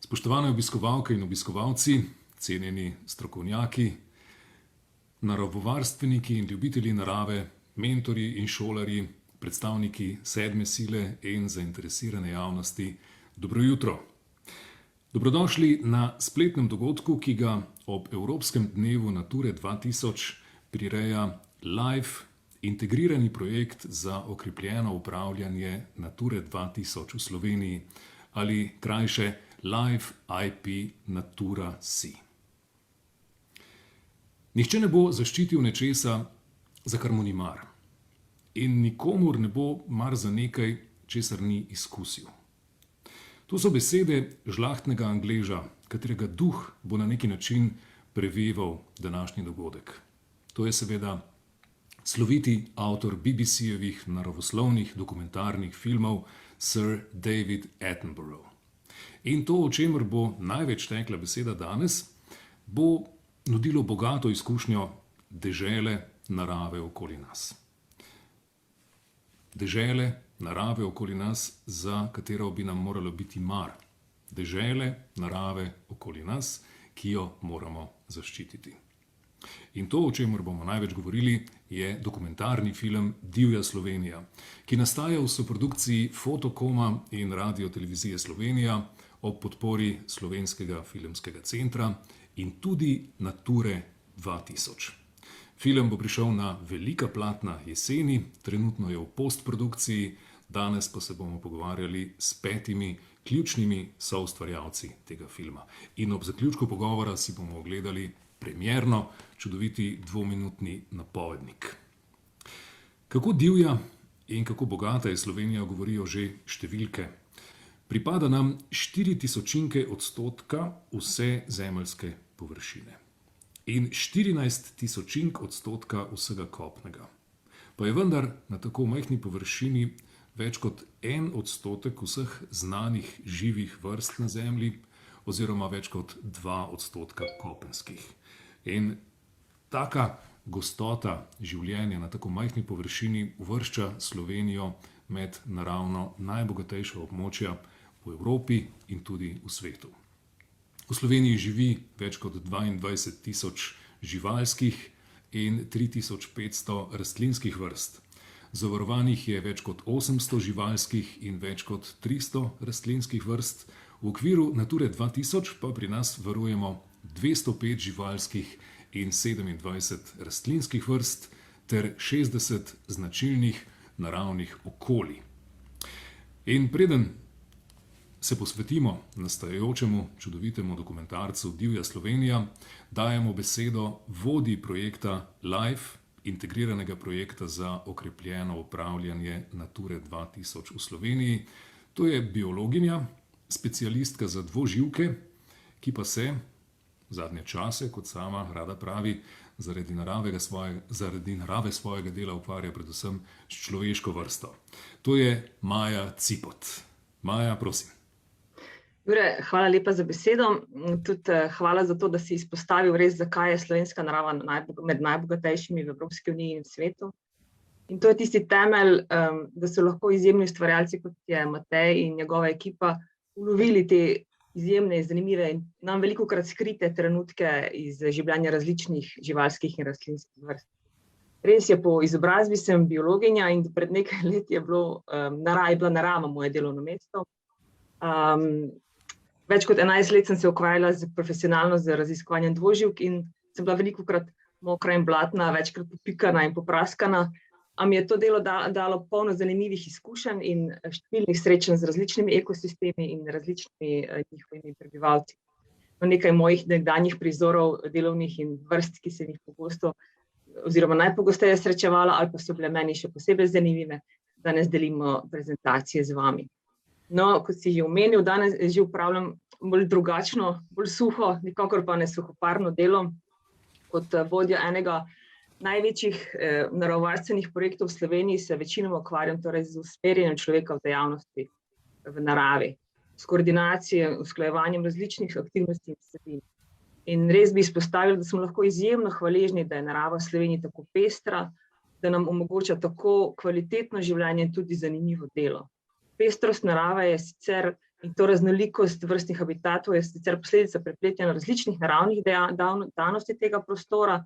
Spoštovane obiskovalke in obiskovalci, cenjeni strokovnjaki, naravovarstveniki in ljubitelji narave, mentorji in šolarji, predstavniki sedme sile in zainteresirane javnosti, dobro jutro. Dobrodošli na spletnem dogodku, ki ga ob Evropskem dnevu Nature 2000 prireja LIFE, integrirani projekt za okrepljeno upravljanje Nature 2000 v Sloveniji ali krajše LIFE IP Natura Sea. Nihče ne bo zaščitil nečesa, za kar mu ni mar. In nikomur ne bo mar za nekaj, česar ni izkusil. To so besede žlahtnega Angleža, katerega duh bo na neki način preveval današnji dogodek. To je seveda sloviti avtor BBC-jevih naravoslovnih dokumentarnih filmov Sir David Attenborough. In to, o čemer bo največ tekla beseda danes, bo nudilo bogato izkušnjo dežele narave okoli nas. Dežele narave okoli nas, za katero bi nam moralo biti mar. Dežele narave okoli nas, ki jo moramo zaščititi. In to, o čemer bomo največ govorili, je dokumentarni film Divja Slovenija, ki nastaja v soprodukciji Fotokoma in Radiotelevizije Slovenija ob podpori Slovenskega filmskega centra in tudi Nature 2000. Film bo prišel na velika platna jeseni, trenutno je v postprodukciji, danes pa se bomo pogovarjali s 5 ključnimi soustvarjalci tega filma. In ob zaključku pogovora si bomo ogledali premierno čudoviti 2-minutni napovednik. Kako divja in kako bogata je Slovenija, govorijo že številke. Pripada nam 0,04% vse zemeljske površine in 0,14% vsega kopnega. Pa je vendar na tako majhni površini več kot 1% vseh znanih živih vrst na zemlji oziroma več kot 2% kopenskih. In taka gostota življenja na tako majhni površini uvršča Slovenijo med naravno najbogatejša območja v Evropi in tudi v svetu. V Sloveniji živi več kot 22,000 živalskih in 3,500 rastlinskih vrst. Zavarovanih je več kot 800 živalskih in več kot 300 rastlinskih vrst. V okviru Nature 2000 pa pri nas varujemo 205 živalskih in 27 rastlinskih vrst ter 60 značilnih naravnih okolij. In preden se posvetimo nastajajočemu čudovitemu dokumentarcu Divja Slovenija, dajemo besedo vodji projekta LIFE, integriranega projekta za okrepljeno upravljanje Nature 2000 v Sloveniji. To je biologinja, specialistka za dvoživke, ki pa se zadnje čase, kot sama rada pravi, zaradi narave svojega dela ukvarja predvsem s človeško vrsto. To je Maja Cipot. Maja, prosim. Jure, hvala lepa za besedo. Tudi hvala za to, da si izpostavil res, zakaj je slovenska narava med najbogatejšimi v Evropski uniji in svetu. In to je tisti temelj, da so lahko izjemni ustvarjalci, kot je Matej in njegova ekipa, ulovili te izjemne, zanimive in nam velikokrat skrite trenutke iz življenja različnih živalskih in rastlinskih vrst. Res je, po izobrazbi sem biologinja in pred nekaj let je bila narava moje delovno mesto. Več kot 11 let sem se ukvarjala profesionalno z raziskovanjem dvoživk in sem bila velikokrat mokra in blatna, večkrat popikana in popraskana. A mi je to delo dalo polno zanimivih izkušenj in številnih srečanj z različnimi ekosistemi in različnimi njihovimi prebivalci. Nekaj mojih nekdanjih prizorov delovnih in vrst, ki sem jih pogosto oziroma najpogosteje srečevala ali pa so bile meni še posebej zanimive, danes delimo prezentacije z vami. No, kot si že omenil, danes že upravljam bolj drugačno, bolj suho, nikakor pa ne suhoparno delo. Kot vodja enega največjih naravovarstvenih projektov v Sloveniji se večinoma ukvarjam torej z usmerjanjem človeka v dejavnosti v naravi, s koordinacijo, usklajevanjem različnih aktivnosti in vsebin. In res bi izpostavil, da smo lahko izjemno hvaležni, da je narava v Sloveniji tako pestra, da nam omogoča tako kvalitetno življenje in tudi zanimivo delo. Pestrost narave je sicer In to raznolikost vrstnih habitatov je sicer posledica prepletanja različnih naravnih danosti tega prostora,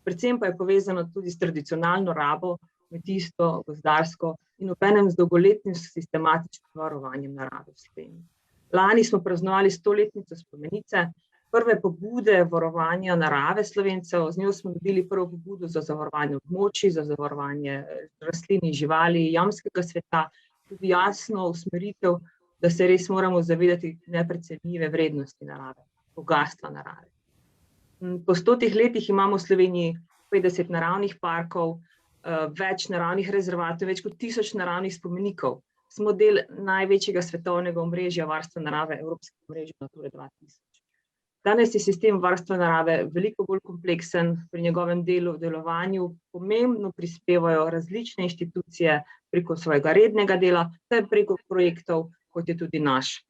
predvsem pa je povezano tudi s tradicionalno rabo, kmetijstvo, gozdarsko in obenem z dolgoletnim sistematičnim varovanjem narave v Sloveniji. Lani smo praznovali 100-letnico spomenice, prve pobude varovanja narave Slovencev, z njo smo dobili prvo pobudo za zavarovanje območij, za zavarovanje rastlin in živali, jamskega sveta, tudi jasno usmeritev, da se res moramo zavedati neprecenljive vrednosti narave, bogastva narave. Po 100 letih imamo v Sloveniji 50 naravnih parkov, več naravnih rezervatov, več kot 1000 naravnih spomenikov. Smo del največjega svetovnega omrežja varstva narave, Evropskega omrežja Nature 2000. Danes je sistem varstva narave veliko bolj kompleksen, pri njegovem delovanju pomembno prispevajo različne inštitucije preko svojega rednega dela, ter preko projektov, kot je tudi naš.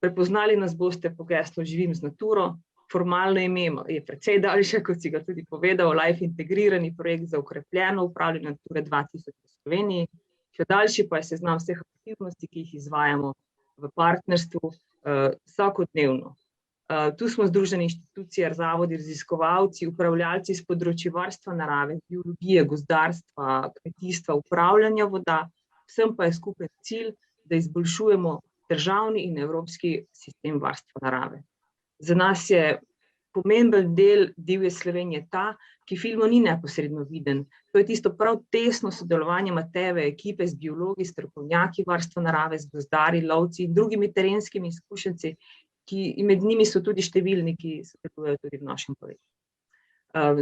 Prepoznali nas boste po geslu Živim z naturo, formalno ime je precej daljše, kot si ga tudi povedal, LIFE integrirani projekt za okrepljeno upravljanje Nature 2000 v Sloveniji, še daljši pa je seznam vseh aktivnosti, ki jih izvajamo v partnerstvu vsakodnevno. Tu smo združeni inštitucije, zavodi, raziskovalci, upravljalci s področji varstva narave, biologije, gozdarstva, kmetijstva, upravljanja voda, vsem pa je skupen cilj, da izboljšujemo državni in evropski sistem varstva narave. Za nas je pomemben del divje Slovenije ta, ki filmu ni neposredno viden. To je tisto prav tesno sodelovanje Matejeve ekipe z biologi, strokovnjaki varstva narave, z gozdarji, lovci in drugimi terenskimi izkušenci, ki med njimi so tudi številni, ki sodelujejo tudi v našem projektu.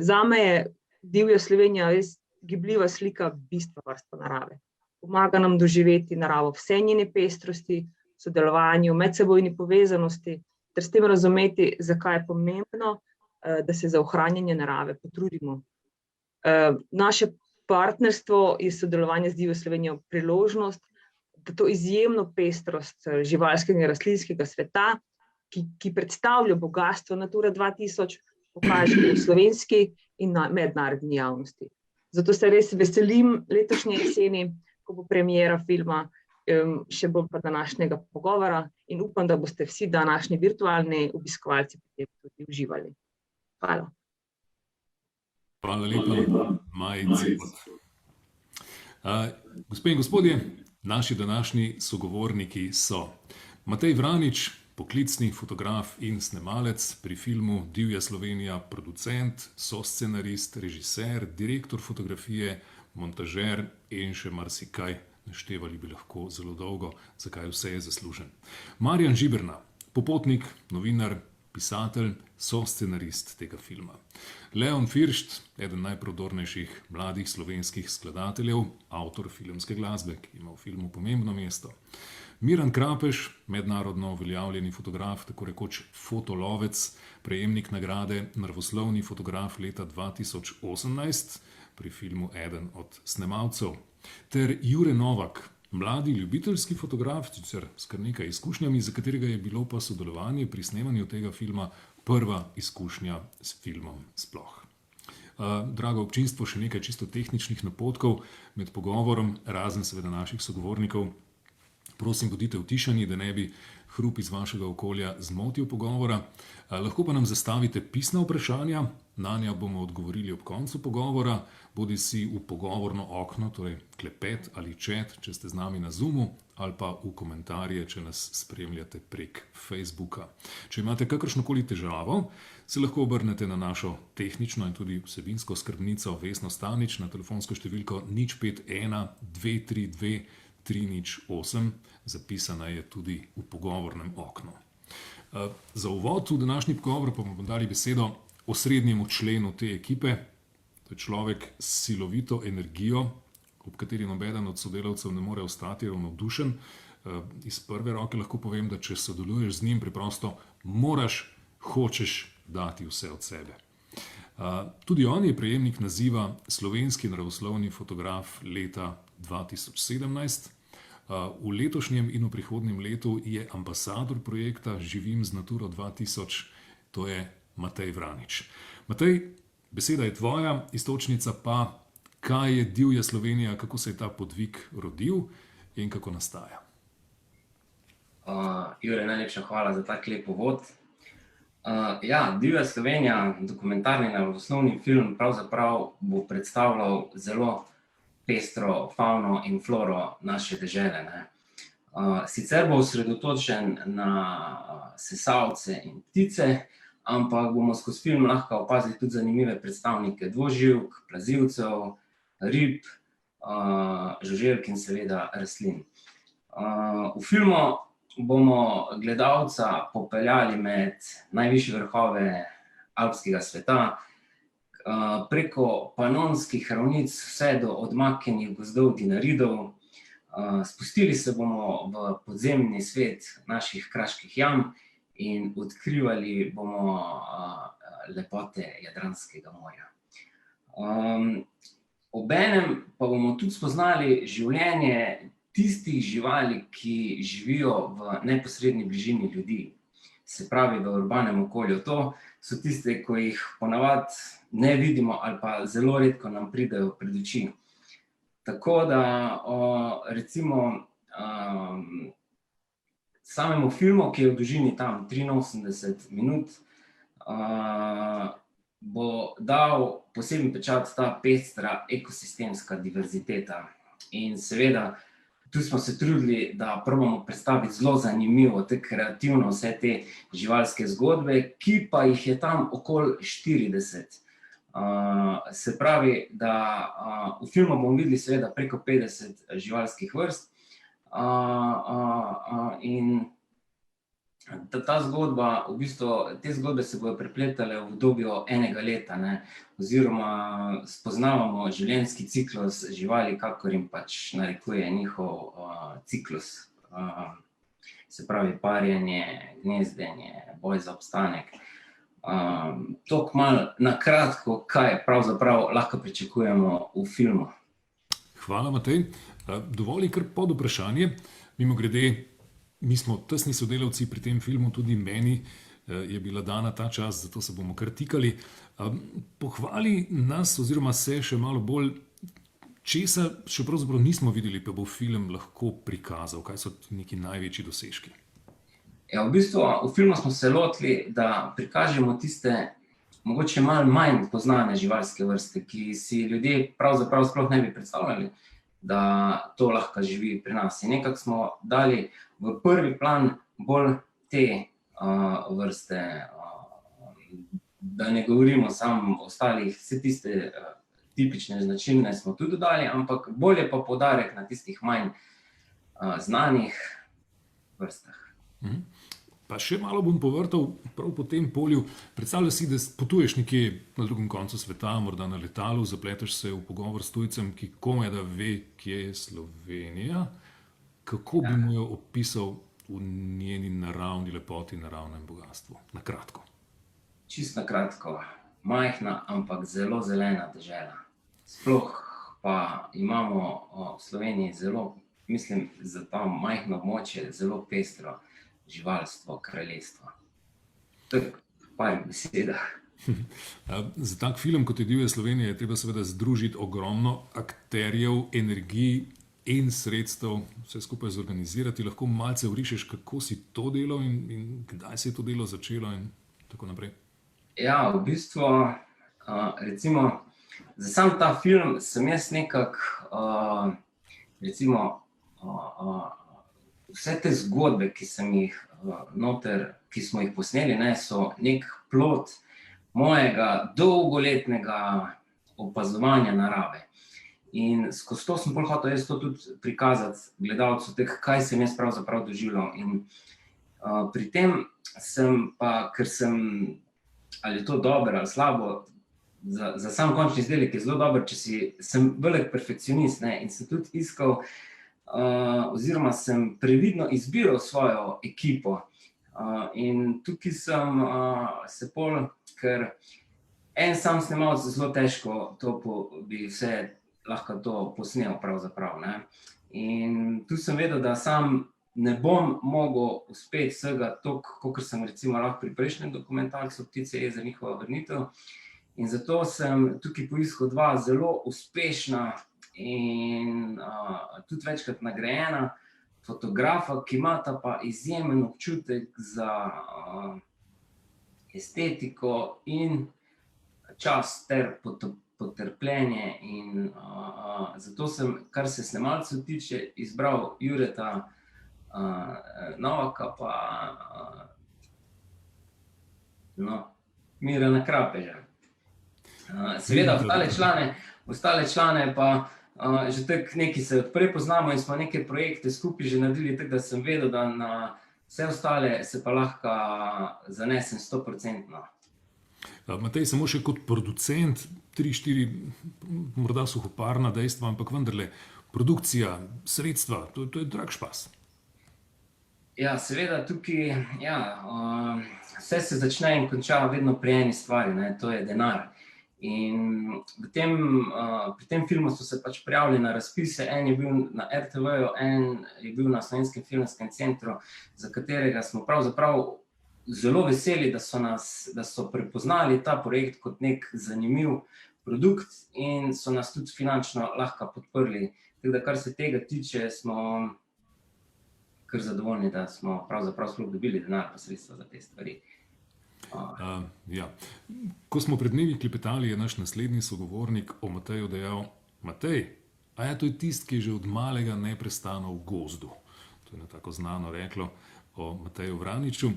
Zame je divja Slovenija res gibljiva slika bistva varstva narave. Pomaga nam doživeti naravo vse njene pestrosti, sodelovanju, medsebojni povezanosti, ter s tem razumeti, zakaj je pomembno, da se za ohranjanje narave potrudimo. Naše partnerstvo in sodelovanje z divjo Slovenijo priložnost, da to izjemno pestrost živalskega in rastlinskega sveta, ki predstavlja bogastvo Nature 2000, pokaže v slovenski in mednarodni javnosti. Zato se res veselim letošnje jeseni, ko bo premiera filma, še bolj pa današnjega pogovora in upam, da boste vsi današnji virtualni obiskovalci potem tudi uživali. Hvala. Hvala lepa, Maji Cepot. Gospe in gospodje, naši današnji sogovorniki so Matej Vranič, poklicni fotograf in snemalec, pri filmu Divja Slovenija producent, soscenarist, režiser, direktor fotografije, montažer in še marsikaj. Naštevali bi lahko zelo dolgo, zakaj vse je zaslužen. Marjan Žiberna, popotnik, novinar, pisatelj, soscenarist tega filma. Leon Firšt, eden najprodornejših mladih slovenskih skladateljev, avtor filmske glasbe, ki ima v filmu pomembno mesto. Miran Krapeš, mednarodno uveljavljeni fotograf, tako rekoč fotolovec, prejemnik nagrade Naravoslovni fotograf leta 2018, pri filmu eden od snemalcev. Ter Jure Novak, mladi ljubiteljski fotograf, sicer s kar nekaj izkušnjami, za katerega je bilo pa sodelovanje pri snemanju tega filma prva izkušnja s filmom sploh. Drago občinstvo, še nekaj čisto tehničnih napotkov med pogovorom, razen seveda naših sogovornikov. Prosim, bodite utišani, da ne bi hrup iz vašega okolja zmotil pogovora. Lahko pa nam zastavite pisna vprašanja, na nja bomo odgovorili ob koncu pogovora, bodi si v pogovorno okno, torej klepet ali chat, če ste z nami na Zoomu, ali pa v komentarje, če nas spremljate prek Facebooka. Če imate kakršnokoli težavo, se lahko obrnete na našo tehnično in tudi vsebinsko skrbnico Vesno Stanič na telefonsko številko 051 232 308, zapisana je tudi v pogovornem oknu. Za uvod v današnji pogovor pa bomo dali besedo osrednjemu členu te ekipe. To je človek s silovito energijo, ob kateri nobeden od sodelavcev ne more ostati ravnodušen. Iz prve roke lahko povem, da če sodeluješ z njim, preprosto hočeš dati vse od sebe. Tudi on je prejemnik naziva Slovenski naravoslovni fotograf leta 2017. V letošnjem in v prihodnjem letu je ambasador projekta Živim z Naturo 2000, to je Matej Vranič. Matej, beseda je tvoja, iztočnica pa, kaj je Divja Slovenija, kako se je ta podvig rodil in kako nastaja. Jure, najlepša hvala za tak lep uvod. Ja, Divja Slovenija, dokumentarni naravoslovni film, pravzaprav bo predstavljal zelo pestro fauno in floro naše dežele, ne. Sicer bo osredotočen na sesalce in ptice, ampak bomo skozi film lahko opazili tudi zanimive predstavnike dvoživk, plazilcev, rib, žuželk in seveda rastlin. V filmu bomo gledalca popeljali med najvišje vrhove alpskega sveta, preko panonskih ravnic vse do odmaknjenih gozdov Dinaridov. Spustili se bomo v podzemni svet naših kraških jam in odkrivali bomo lepote Jadranskega morja. Obenem pa bomo tudi spoznali življenje tistih živali, ki živijo v neposredni bližini ljudi, se pravi v urbanem okolju. To so tiste, ko jih ponavadi ne vidimo ali pa zelo redko nam pridejo pred oči. Tako da recimo samemu filmu, ki je v dolžini tam 83 minut, bo dal poseben pečat ta pestra ekosistemska diverziteta. In seveda, tu smo se trudili, da probamo predstaviti zelo zanimivo, tako kreativno vse te živalske zgodbe, ki pa jih je tam okoli 40. Se pravi, da v filmu bomo videli seveda preko 50 živalskih vrst, in ta zgodba, v bistvu, te zgodbe se bodo prepletale v obdobju enega leta, ne, oziroma spoznavamo življenjski ciklus živali, kakor jim pač narekuje njihov ciklus. Se pravi parjenje, gnezdenje, boj za obstanek. Toliko malo na kratko, kaj pravzaprav lahko pričakujemo v filmu. Hvala, Matej. Dovoli kar pod vprašanje. Mimogrede, mi smo tesni sodelavci pri tem filmu, tudi meni je bila dana ta čas, zato se bomo kar tikali. Pohvali nas oziroma se še malo bolj, česa še pravzaprav nismo videli, pa bo film lahko prikazal, kaj so neki največji dosežki. Ja, v bistvu v filmu smo se lotili, da prikažemo tiste mogoče malo manj poznane živalske vrste, ki si ljudje pravzaprav sploh ne bi predstavljali, da to lahko živi pri nas. In nekako smo dali v prvi plan bolj te vrste, da ne govorimo samo o ostalih, vse tiste tipične značilne smo tudi dodali, ampak bolj je pa poudarek na tistih manj znanih vrstah. Pa še malo bom povrtal prav po tem polju. Predstavljaj si, da potuješ nekje na drugem koncu sveta, morda na letalu, zapleteš se v pogovor s tujcem, ki komaj da ve, kje je Slovenija. Kako bi mu jo opisal v njeni naravni lepoti, naravnem bogatstvu? Na kratko. Čisto na kratko. Majhna, ampak zelo zelena dežela. Sploh pa imamo v Sloveniji zelo, mislim, za ta majhno območje zelo pestro živalstvo, kraljestvo. Tako, par besedah. Za tak film, kot je Divja Slovenija, je treba seveda združiti ogromno akterjev, energij in sredstev, vse skupaj zorganizirati. Lahko malce vrišeš, kako si to delal in kdaj se je to delo začelo in tako naprej. Ja, v bistvu, recimo, za sam ta film sem jaz nekako, recimo, vse te zgodbe, ki sem jih noter, ki smo jih posneli, ne, so nek plod mojega dolgoletnega opazovanja narave. In skozi to sem bolj hotel jaz to tudi prikazati gledalcu, kaj sem jaz pravzaprav doživljal. In pri tem sem pa, ker sem, ali je to dobro ali slabo, za sam končni izdelek je zelo dober, sem velik perfekcionist, ne, in sem tudi iskal, oziroma sem previdno izbiral svojo ekipo. In tukaj sem se pol, ker en sam snemalec zelo težko to bi vse lahko to posnel pravzaprav, ne. In tu sem vedel, da sam ne bom mogel uspeti vsega toliko, kakor sem recimo lahko pri prejšnjem dokumentarcu Ptice jezera, njihova vrnitev. In zato sem tukaj poiskal dva zelo uspešna in tudi večkrat nagrajena fotografa, ki imata pa izjemen občutek za estetiko in čas ter potrpljenje. In zato sem, kar se snemalcev tiče, izbral Jureta Novaka pa Mirana Krapeža. Seveda ostale člane pa že tako nekaj se odprej poznamo in smo neke projekte skupaj že naredili, tako da sem vedel, da na vse ostale se pa lahko zanesem 100%. Matej, samo še kot producent, 3-4 morda suhoparna dejstva, ampak vendarle, produkcija, sredstva, to je drag špas. Ja, seveda tukaj, vse se začne in konča vedno pri eni stvari, ne, to je denar. In pri tem filmu so se pač prijavili na razpise, en je bil na RTV-ju, en je bil na Slovenskem filmskem centru, za katerega smo pravzaprav zelo veseli, da so prepoznali ta projekt kot nek zanimiv produkt in so nas tudi finančno lahko podprli. Tako da, kar se tega tiče, smo kar zadovoljni, da smo pravzaprav sploh dobili denar pa sredstva za te stvari. Ko smo pred dnevi klepetali, je naš naslednji sogovornik o Mateju dejal: Matej, to je tisti, ki je že od malega neprestano v gozdu. To je tako znano reklo o Mateju Vraniču.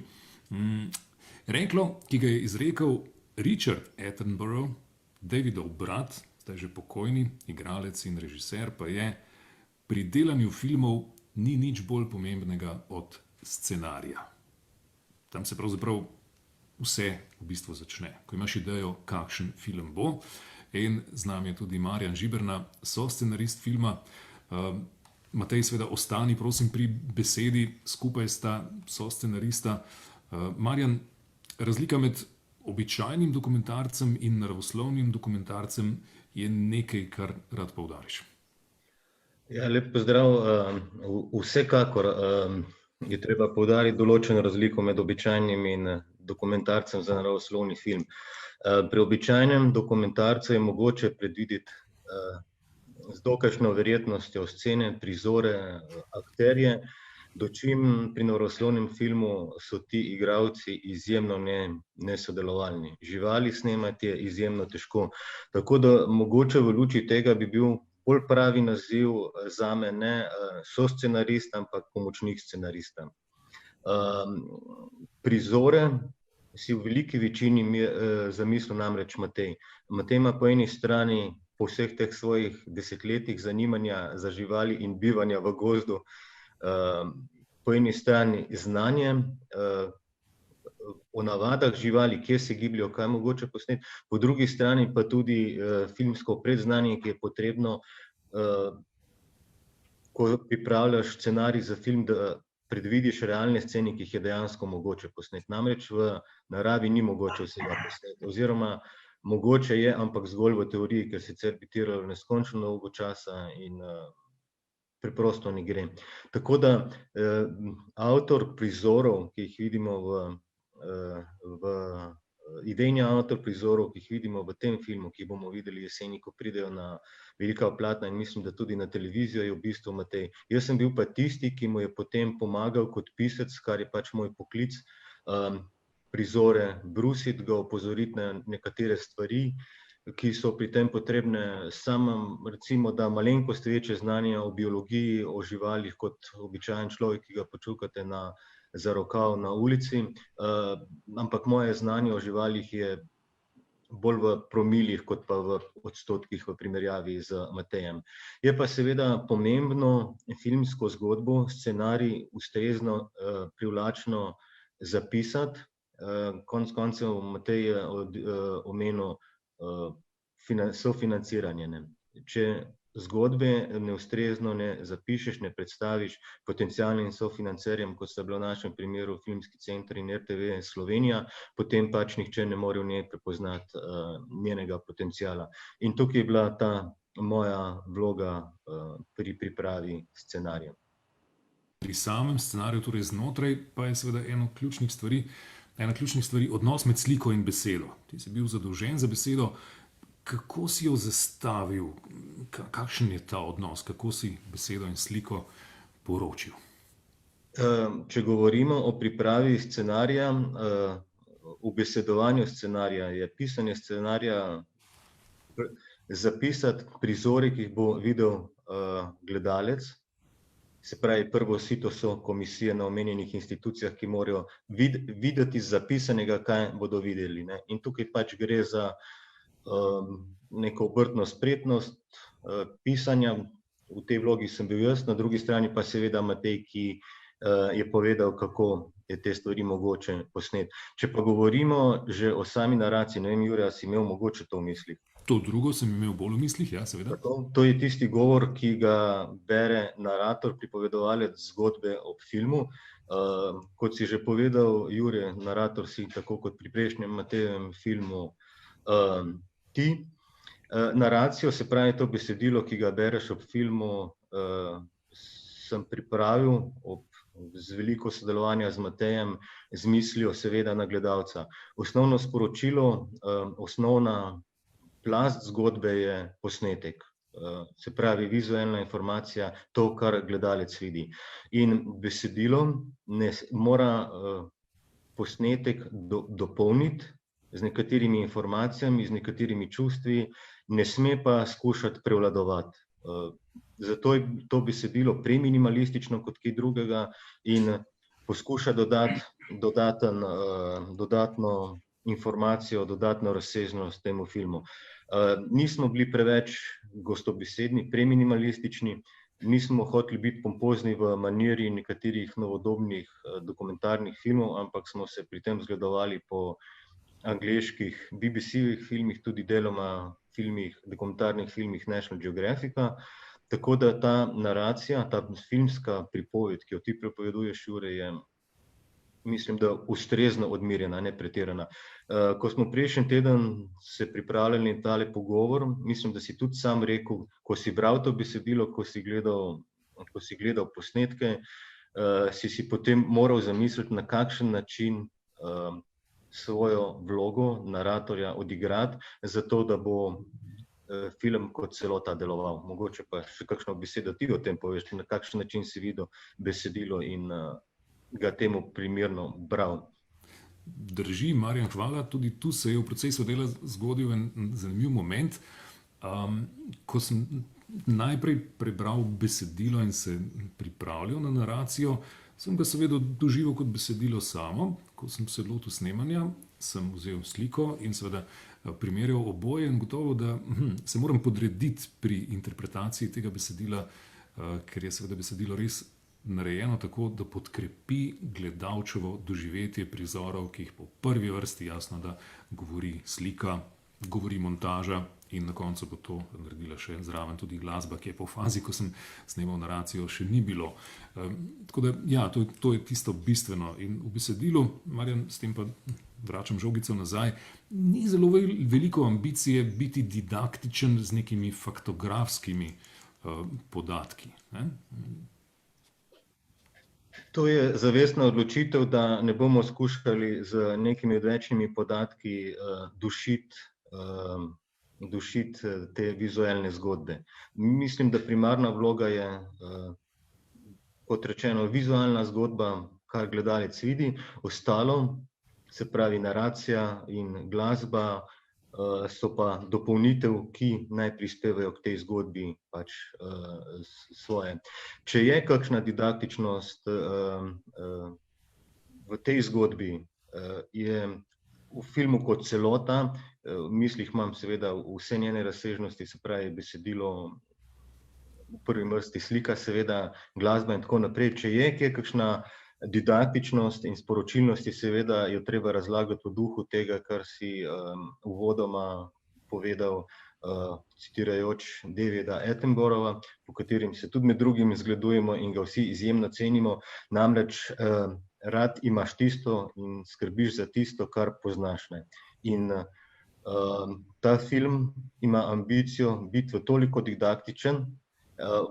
Reklo, ki ga je izrekel Richard Attenborough, Davidov brat, zdaj že pokojni, igralec in režiser, pa je: pri delanju filmov ni nič bolj pomembnega od scenarija. Tam se pravzaprav vse v bistvu začne. Ko imaš idejo, kakšen film bo, in z nami je tudi Marjan Žiberna, soscenarist filma. Matej, seveda ostani prosim pri besedi, skupaj sta soscenarista. Marjan, razlika med običajnim dokumentarcem in naravoslovnim dokumentarcem je nekaj, kar rad poudariš. Ja, lep pozdrav. Vsekakor je treba poudariti določeno razliko med običajnim in dokumentarcem za naravoslovni film. Pri običajnem dokumentarcu je mogoče predvideti z dokajšno verjetnostjo scene, prizore, akterje, dočim pri naravoslovnem filmu so ti igralci izjemno nesodelovalni. Živali snemati je izjemno težko. Tako da mogoče v luči tega bi bil bolj pravi naziv zame ne soscenarist, ampak pomočnik scenarista. Prizore si v veliki večini zamislil namreč Matej. Matej ima po eni strani po vseh teh svojih desetletjih zanimanja za živali in bivanja v gozdu po eni strani znanje o navadah živali, kje se gibljajo, kaj mogoče posneti, po drugi strani pa tudi filmsko predznanje, ki je potrebno, ko pripravljaš scenarij za film, da predvidiš realne scene, ki jih je dejansko mogoče posneti. Namreč v naravi ni mogoče vsega posneti, oziroma mogoče je, ampak zgolj v teoriji, ker sicer bi terjalo neskončno dolgo časa in preprosto ne gre. Tako da avtor prizorov, ki jih vidimo idejni avtor prizorov, ki jih vidimo v tem filmu, ki bomo videli jeseni, ko pridejo na velika platna in mislim, da tudi na televizijo, je v bistvu Matej. Jaz sem bil pa tisti, ki mu je potem pomagal kot pisec, kar je pač moj poklic, prizore brusiti, ga opozoriti na nekatere stvari, ki so pri tem potrebne. Sam recimo, da malenkost večje znanje o biologiji, o živalih kot običajen človek, ki ga počukate za rokav na ulici, ampak moje znanje o živalih je bolj v promilih, kot pa v odstotkih v primerjavi z Matejem. Je pa seveda pomembno filmsko zgodbo, scenarij ustrezno, privlačno zapisati. Konec koncev Matej je omenil sofinanciranje. Če zgodbe neustrezno ne zapišeš, ne predstaviš potencialnim sofinancerjem, kot sta bila v našem primeru Filmski center in RTV Slovenija, potem pač nihče ne more v njej prepoznati njenega potenciala. In tukaj je bila ta moja vloga pri pripravi scenarija. Pri samem scenariju, torej znotraj, pa je seveda ena ključnih stvari odnos med sliko in besedo. Ti si bil zadolžen za besedo. Kako si jo zastavil? Kakšen je ta odnos? Kako si besedo in sliko poročil? Če govorimo o pripravi scenarija, ubesedovanju scenarija, je pisanje scenarija zapisati prizori, ki jih bo videl gledalec. Se pravi, prvo sito so komisije na omenjenih institucijah, ki morajo videti iz zapisanega, kaj bodo videli, ne. In tukaj pač gre za neko obrtno spretnost pisanja. V tej vlogi sem bil jaz, na drugi strani pa seveda Matej, ki je povedal, kako je te stvari mogoče posneti. Če pa govorimo že o sami naraciji, ne vem, Jure, a si imel mogoče to v mislih? To drugo sem imel bolj v mislih, ja, seveda. To je tisti govor, ki ga bere narator, pripovedovalec zgodbe ob filmu. Kot si že povedal, Jure, narator si tako kot pri prejšnjem Matejevem filmu ti. Naracijo, se pravi to besedilo, ki ga bereš ob filmu, sem pripravil z veliko sodelovanja z Matejem, z mislijo seveda na gledalca. Osnovno sporočilo, osnovna plast zgodbe je posnetek. Se pravi, vizualna informacija, to, kar gledalec vidi. In besedilo mora posnetek dopolniti z nekaterimi informacijami, z nekaterimi čustvi, ne sme pa skušati prevladovati. Zato je to besedilo preminimalistično kot kaj drugega in poskuša dodati dodatno informacijo, dodatno razsežnost temu filmu. Nismo bili preveč gostobesedni, preminimalistični, nismo hoteli biti pompozni v maniri nekaterih novodobnih dokumentarnih filmov, ampak smo se pri tem zgledovali po angleških BBC-jih filmih, tudi deloma dokumentarnih filmih National Geographica. Tako da ta naracija, ta filmska pripoved, ki jo ti pripoveduješ, Jure, je, mislim, da ustrezno odmerjena, ne pretirana. Ko smo prejšnji teden se pripravljali na tale pogovor, mislim, da si tudi sam rekel, ko si bral to besedilo, ko si gledal posnetke, si potem moral zamisliti, na kakšen način svojo vlogo naratorja odigrati, zato da bo film kot celota deloval. Mogoče pa še kakšno besedo ti o tem poveš, na kakšen način si videl besedilo in ga temu primerno bral. Drži, Marjan, hvala. Tudi tu se je v procesu dela zgodil en zanimiv moment. Ko sem najprej prebral besedilo in se pripravljal na naracijo, sem ga seveda doživel kot besedilo samo. Ko sem se lotil snemanja, sem vzel sliko in seveda primerjal oboje in gotovo, da se moram podrediti pri interpretaciji tega besedila, ker je seveda besedilo res narejeno tako, da podkrepi gledalčevo doživetje prizorov, ki jih po prvi vrsti jasno, da govori slika, govori montaža in na koncu bo to naredila še zraven tudi glasba, ki je po fazi, ko sem snemal naracijo, še ni bilo. Tako da, ja, to je tisto bistveno. In v besedilu, Marjan, s tem pa vračam žogico nazaj, ni zelo veliko ambicije biti didaktičen z nekimi faktografskimi podatki, ne? To je zavestna odločitev, da ne bomo skušali z nekimi odvečnimi podatki dušiti te vizualne zgodbe. Mislim, da primarna vloga je, kot rečeno, vizualna zgodba, kar gledalec vidi, ostalo, se pravi naracija in glasba, so pa dopolnitev, ki naj prispevajo k tej zgodbi pač svoje. Če je kakšna didaktičnost v tej zgodbi, je v filmu kot celota, v mislih imam seveda vse njene razsežnosti, se pravi besedilo, v prvi vrsti slika, seveda glasba in tako naprej. Če je kje kakšna didaktičnost in sporočilnost, je seveda jo treba razlagati v duhu tega, kar si uvodoma povedal, citirajoč Davida Attenborova, po katerem se tudi med drugim zgledujemo in ga vsi izjemno cenimo, namreč rad imaš tisto in skrbiš za tisto, kar poznaš, ne. In ta film ima ambicijo biti toliko didaktičen,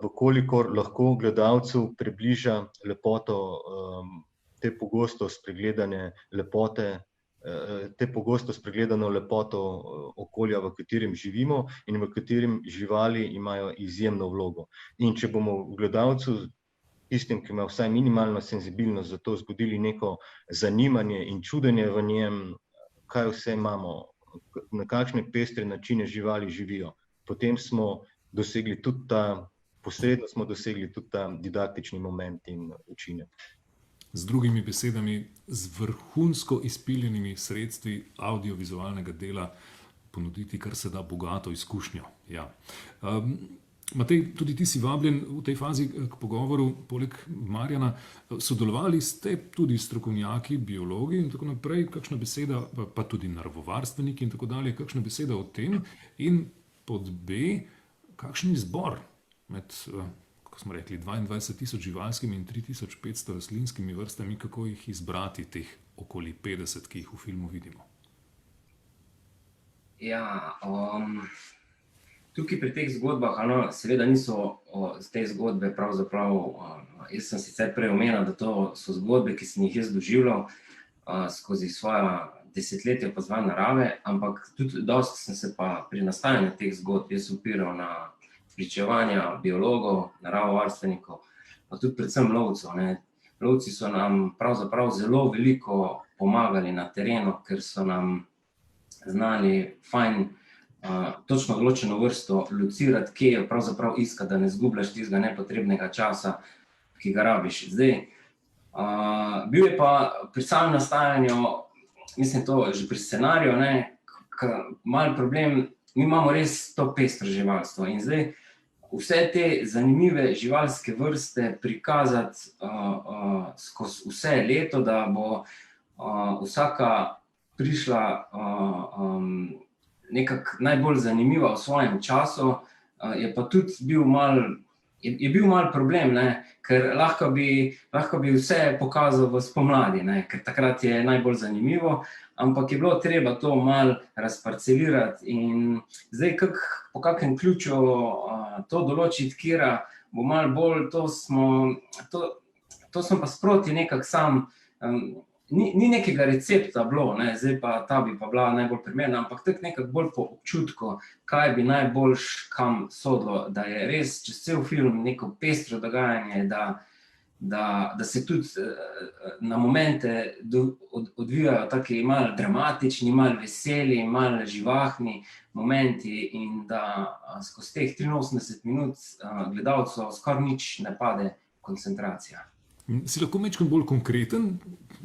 vkolikor lahko gledalcu približa lepoto te pogosto spregledane lepote, te pogosto spregledano lepoto okolja, v katerem živimo in v katerem živali imajo izjemno vlogo. In če bomo gledalcu tistim, ki ima vsaj minimalno senzibilnost za to, zbudili neko zanimanje in čudenje v njem, kaj vse imamo, na kakšne pestre načine živali živijo. Potem smo dosegli tudi posredno smo dosegli tudi ta didaktični moment in učinek. Z drugimi besedami, z vrhunsko izpiljenimi sredstvi audiovizualnega dela ponuditi kar se da bogato izkušnjo. Ja. Matej, tudi ti si vabljen v tej fazi k pogovoru, poleg Marjana. Sodelovali ste tudi strokovnjaki, biologi in tako naprej, kakšna beseda, pa tudi naravovarstveniki in tako dalje, kakšna beseda o tem in pod B, kakšen izbor med, kako smo rekli, 22.000 živalskimi in 3.500 rastlinskimi vrstami, kako jih izbrati teh okoli 50, ki jih v filmu vidimo? Ja, tukaj pri teh zgodbah, seveda niso te zgodbe pravzaprav, jaz sem sicer prej omenil, da to so zgodbe, ki sem jih jaz doživljal skozi svoja desetletja opazovanja narave, ampak tudi dosti sem se pa pri nastajanju teh zgodb jaz opiral na pričevanja biologov, naravovarstvenikov, pa tudi predvsem lovcev. Lovci so nam pravzaprav zelo veliko pomagali na terenu, ker so nam znali fajn točno določeno vrsto locirati, kje jo pravzaprav iskati, da ne zgubljaš tistega nepotrebnega časa, ki ga rabiš. Zdaj, bil je pa pri samem nastajanju, mislim to že pri scenariju, malo problem, mi imamo res to pestro živalstvo in zdaj vse te zanimive živalske vrste prikazati skozi vse leto, da bo vsaka prišla nekako najbolj zanimiva v svojem času, je pa tudi bil mal problem, ker lahko bi vse pokazal v spomladi, ker takrat je najbolj zanimivo, ampak je bilo treba to malo razparcelirati in zdaj po kakem ključu to določiti, kjera bo malo bolj, to smo pa sproti nekako sam, ni nekega recepta bilo, zdaj pa ta bi pa bila najbolj primerna, ampak tako nekako bolj po občutku, kaj bi najboljš kam sodilo, da je res čez cel film neko pestro dogajanje, da se tudi na momente odvijajo taki malo dramatični, malo veseli, malo živahni momenti in da skozi teh 83 minut gledalcev skoraj nič ne pade koncentracija. Si lahko majčkeno bolj konkreten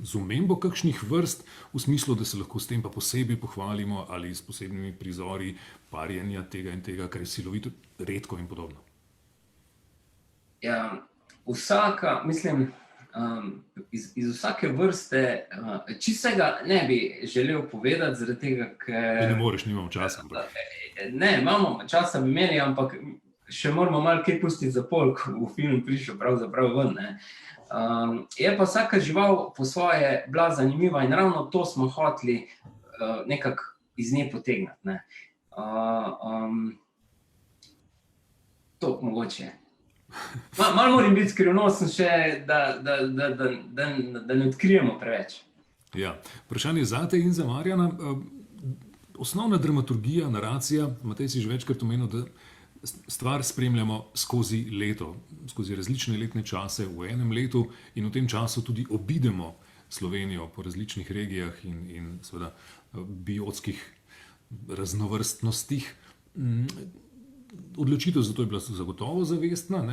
z omembo kakšnih vrst, v smislu, da se lahko s tem pa posebej pohvalimo ali s posebnimi prizori parjenja tega in tega, kar je silovito redko in podobno? Ja, vsaka, mislim, iz vsake vrste, čistega ne bi želel povedati, zaradi tega, ker... Ne moreš, nimamo časa. Ne, imamo časa bi imeli, ampak še moramo malo kaj pustiti za pol, ko v film prišel pravzaprav ven, je pa vsaka žival po svoje bila zanimiva in ravno to smo hoteli nekako iz nje potegniti. To mogoče. Malo moram biti skrivnosten še, da ne odkrijemo preveč. Ja, vprašanje zate in za Marjana. Osnovna dramaturgija, naracija, Matej si že večkrat omenil, da stvar spremljamo skozi leto, skozi različne letne čase v enem letu in v tem času tudi obidemo Slovenijo po različnih regijah in seveda biotskih raznovrstnostih. Odločitev za to je bila zagotovo zavestna,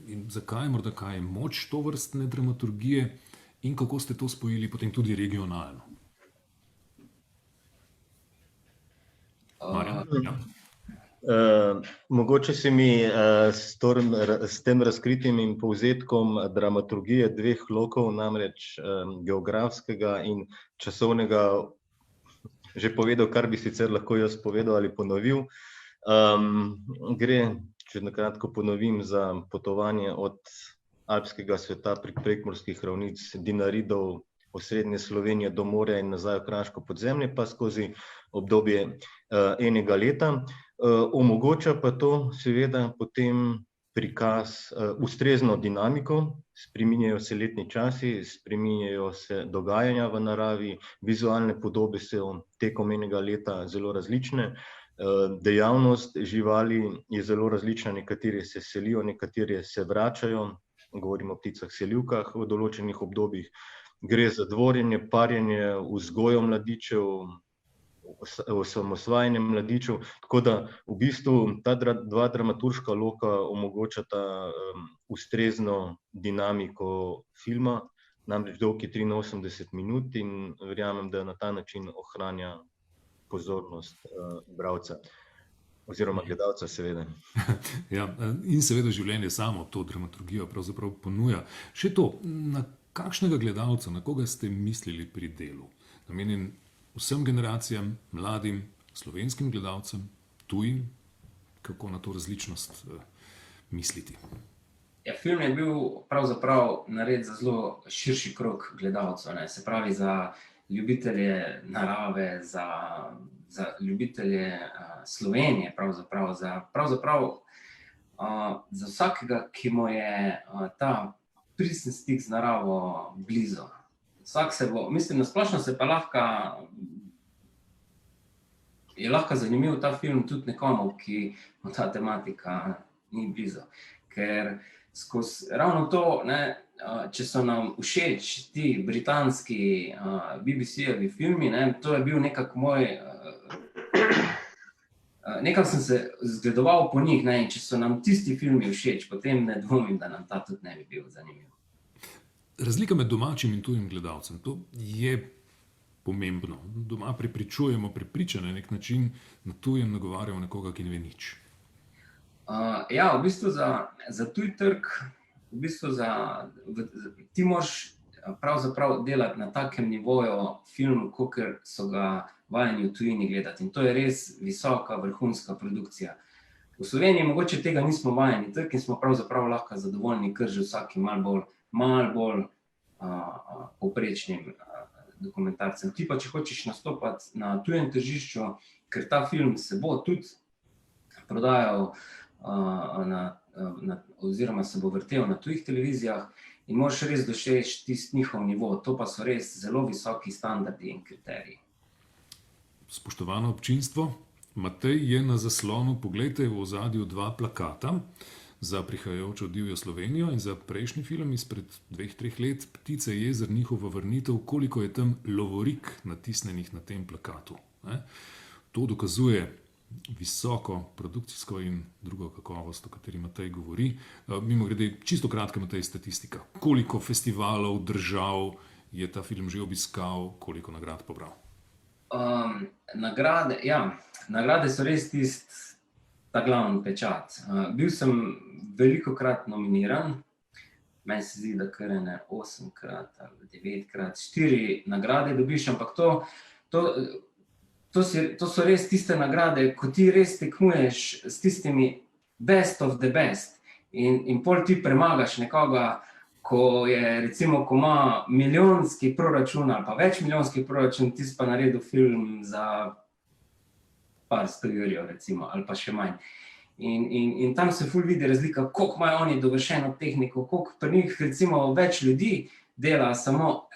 in zakaj, morda kaj je moč tovrstne dramaturgije in kako ste to spojili potem tudi regionalno? Marjan? Mogoče se mi s tem razkritim in povzetkom dramaturgije dveh lokov, namreč geografskega in časovnega, že povedal, kar bi sicer lahko jaz povedal ali ponovil. Gre, če nakratko ponovim, za potovanje od alpskega sveta prek prekmurskih ravnic Dinaridov, osrednje Slovenije do morja in nazaj v kraško podzemlje, pa skozi obdobje enega leta. Omogoča pa to seveda potem prikaz ustrezno dinamiko, spreminjajo se letni časi, spreminjajo se dogajanja v naravi, vizualne podobe so tekom enega leta zelo različne, dejavnost živali je zelo različna, nekatere se selijo, nekatere se vračajo, govorimo o pticah selivkah v določenih obdobjih. Gre za dvorjenje, parjenje, vzgojo mladičev, osamosvajanje mladičev, tako da v bistvu ta dva dramaturška loka omogočata ustrezno dinamiko filma, namreč dolg je 83 minut in verjamem, da na ta način ohranja pozornost bralca oziroma gledalca, seveda. Ja, in seveda življenje samo to dramaturgijo pravzaprav ponuja. Še to, na kakšnega gledalca, na koga ste mislili pri delu? Namenjen vsem generacijam, mladim, slovenskim gledalcem, tujim, kako na to različnost misliti? Ja, film je bil pravzaprav narejen za zelo širši krog gledalcev, se pravi za ljubitelje narave, za ljubitelje Slovenije, pravzaprav za vsakega, ki mu je ta pristen stik z naravo blizu. Vsak se bo, mislim, nasplošno se pa je lahko zanimiv ta film tudi nekomu, ki mu ta tematika ni blizu. Ker skozi ravno to, če so nam všeč ti britanski BBC-jevi filmi, to je bil nekako moj, nekako sem se zgledoval po njih, in če so nam tisti filmi všeč, potem ne dvomim, da nam ta tudi ne bi bil zanimiv. Razlika med domačim in tujim gledalcem, to je pomembno. Doma prepričujemo prepričane na nek način, na tujem nagovarjamo nekoga, ki ne ve nič. Ja, v bistvu za tuj trg, ti moraš pravzaprav delati na takem nivoju film, kakor so ga vajeni v tujini gledati. In to je res visoka, vrhunska produkcija. V Sloveniji mogoče tega nismo vajeni trg in smo pravzaprav lahko zadovoljni kar že vsakim malo bolj povprečnim dokumentarcem. Ti pa, če hočeš nastopati na tujem tržišču, ker ta film se bo tudi prodajal oziroma se bo vrtel na tujih televizijah in moraš res doseči tisti njihov nivo. To pa so res zelo visoki standardi in kriteriji. Spoštovano občinstvo, Matej je na zaslonu, poglejte, v ozadju 2 plakata za prihajajočo divjo Slovenijo in za prejšnji film izpred 2-3 let, Ptice jezer, njihova vrnitev, koliko je tam lovorik natisnenih na tem plakatu. To dokazuje visoko produkcijsko in drugo kakovost, o kateri Matej govori. Mimogrede, čisto kratka, Matej, statistika. Koliko festivalov, držav je ta film že obiskal, koliko nagrad pobral? Nagrade so res ta glavni pečat. Bil sem velikokrat nominiran, meni se zdi, da kar 8-krat ali 9-krat, 4 nagrade dobiš, ampak to so res tiste nagrade, ko ti res tekmuješ s tistimi best of the best in pol ti premagaš nekoga, ko ima milijonski proračun ali pa več milijonski proračun, ti pa naredil film za par 100 jurjev, recimo, ali pa še manj. In tam se ful vidi razlika, koliko imajo oni dovršeno tehniko, koliko pri njih, recimo, več ljudi dela samo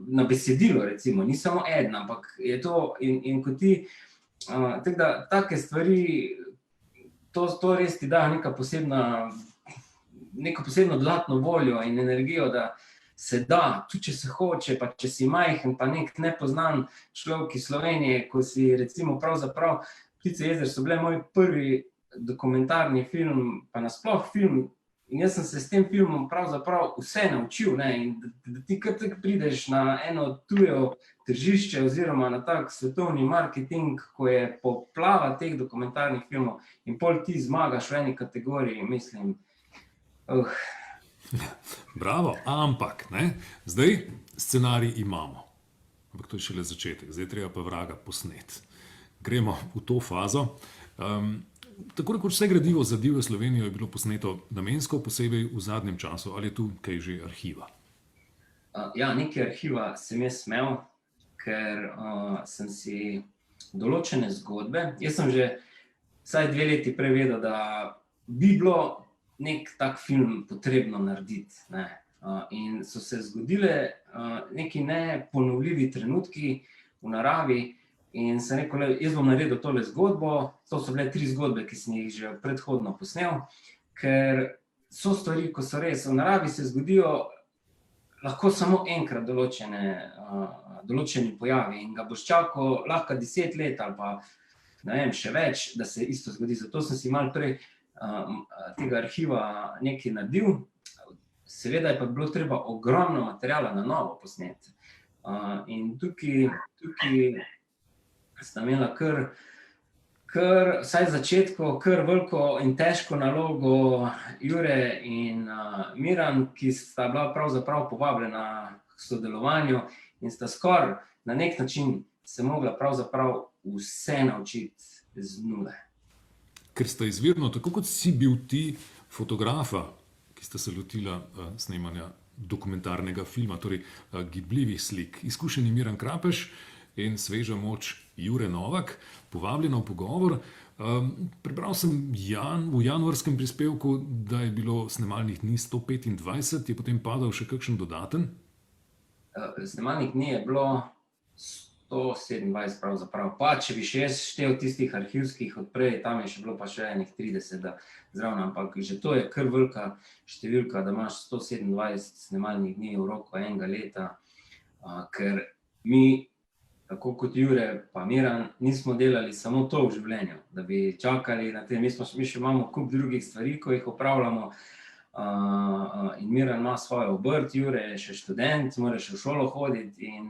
na besedilu, recimo, ni samo eden, ampak je to, in ko ti, tako da, take stvari, to res ti da neko posebno dodatno voljo in energijo, da se da, tudi če se hoče, pa če si majhen, pa nek nepoznan človek iz Slovenije, ko si recimo pravzaprav, Ptice jezer so bile moj prvi dokumentarni film, pa nasploh film, in jaz sem se s tem filmom pravzaprav vse naučil, in da ti kar tako prideš na eno tujo tržišče oziroma na tak svetovni marketing, ko je poplava teh dokumentarnih filmov in pol ti zmagaš v eni kategoriji, mislim, Bravo, ampak, zdaj scenarij imamo. Ampak to je šele začetek, zdaj treba pa vraga posnet. Gremo v to fazo. Tako rekoč vse gradivo za divjo Slovenijo je bilo posneto namensko, posebej v zadnjem času. Ali je tu kaj že arhiva? Ja, nekaj arhiva sem jaz imel, ker sem si določene zgodbe, jaz sem že vsaj 2 leti prej vedel, da bi bilo nek tak film potrebno narediti. In so se zgodile neki neponovljivi trenutki v naravi in sem rekel, jaz bom naredil tole zgodbo, to so bile 3 zgodbe, ki sem jih že predhodno posnel, ker so stvari, ko so res, v naravi se zgodijo lahko samo enkrat določeni pojavi in ga boš čakal lahko 10 let ali pa, ne vem, še več, da se isto zgodi. Zato sem si malo prej tega arhiva nekaj naredil. Seveda je pa bilo treba ogromno materiala na novo posneti. In tukaj sta imela kar vsaj v začetku, kar veliko in težko nalogo Jure in Miran, ki sta bila pravzaprav povabljena k sodelovanju in sta skoraj na nek način se mogla pravzaprav vse naučiti z nule. Ker sta izvirno, tako kot si bil ti fotografa, ki sta se lotila snemanja dokumentarnega filma, torej gibljivih slik, izkušeni Miran Krapeš in sveža moč Jure Novak, povabljena v pogovor. Prebral sem v januarskem prispevku, da je bilo snemalnih dni 125, je potem padal še kakšen dodaten? Snemalnih dni je bilo 127 pravzaprav. Pa, če bi še jaz štel tistih arhivskih odprej, tam je še bilo pa še enih 30 zraven, ampak že to je kar velika številka, da imaš 127 snemalnih dni v roku enega leta, ker mi, tako kot Jure pa Miran, nismo delali samo to v življenju, da bi čakali na tem. Mi še imamo kup drugih stvari, ko jih opravljamo, in Miran ima svojo obrt, Jure je še študent, mora še v šolo hoditi in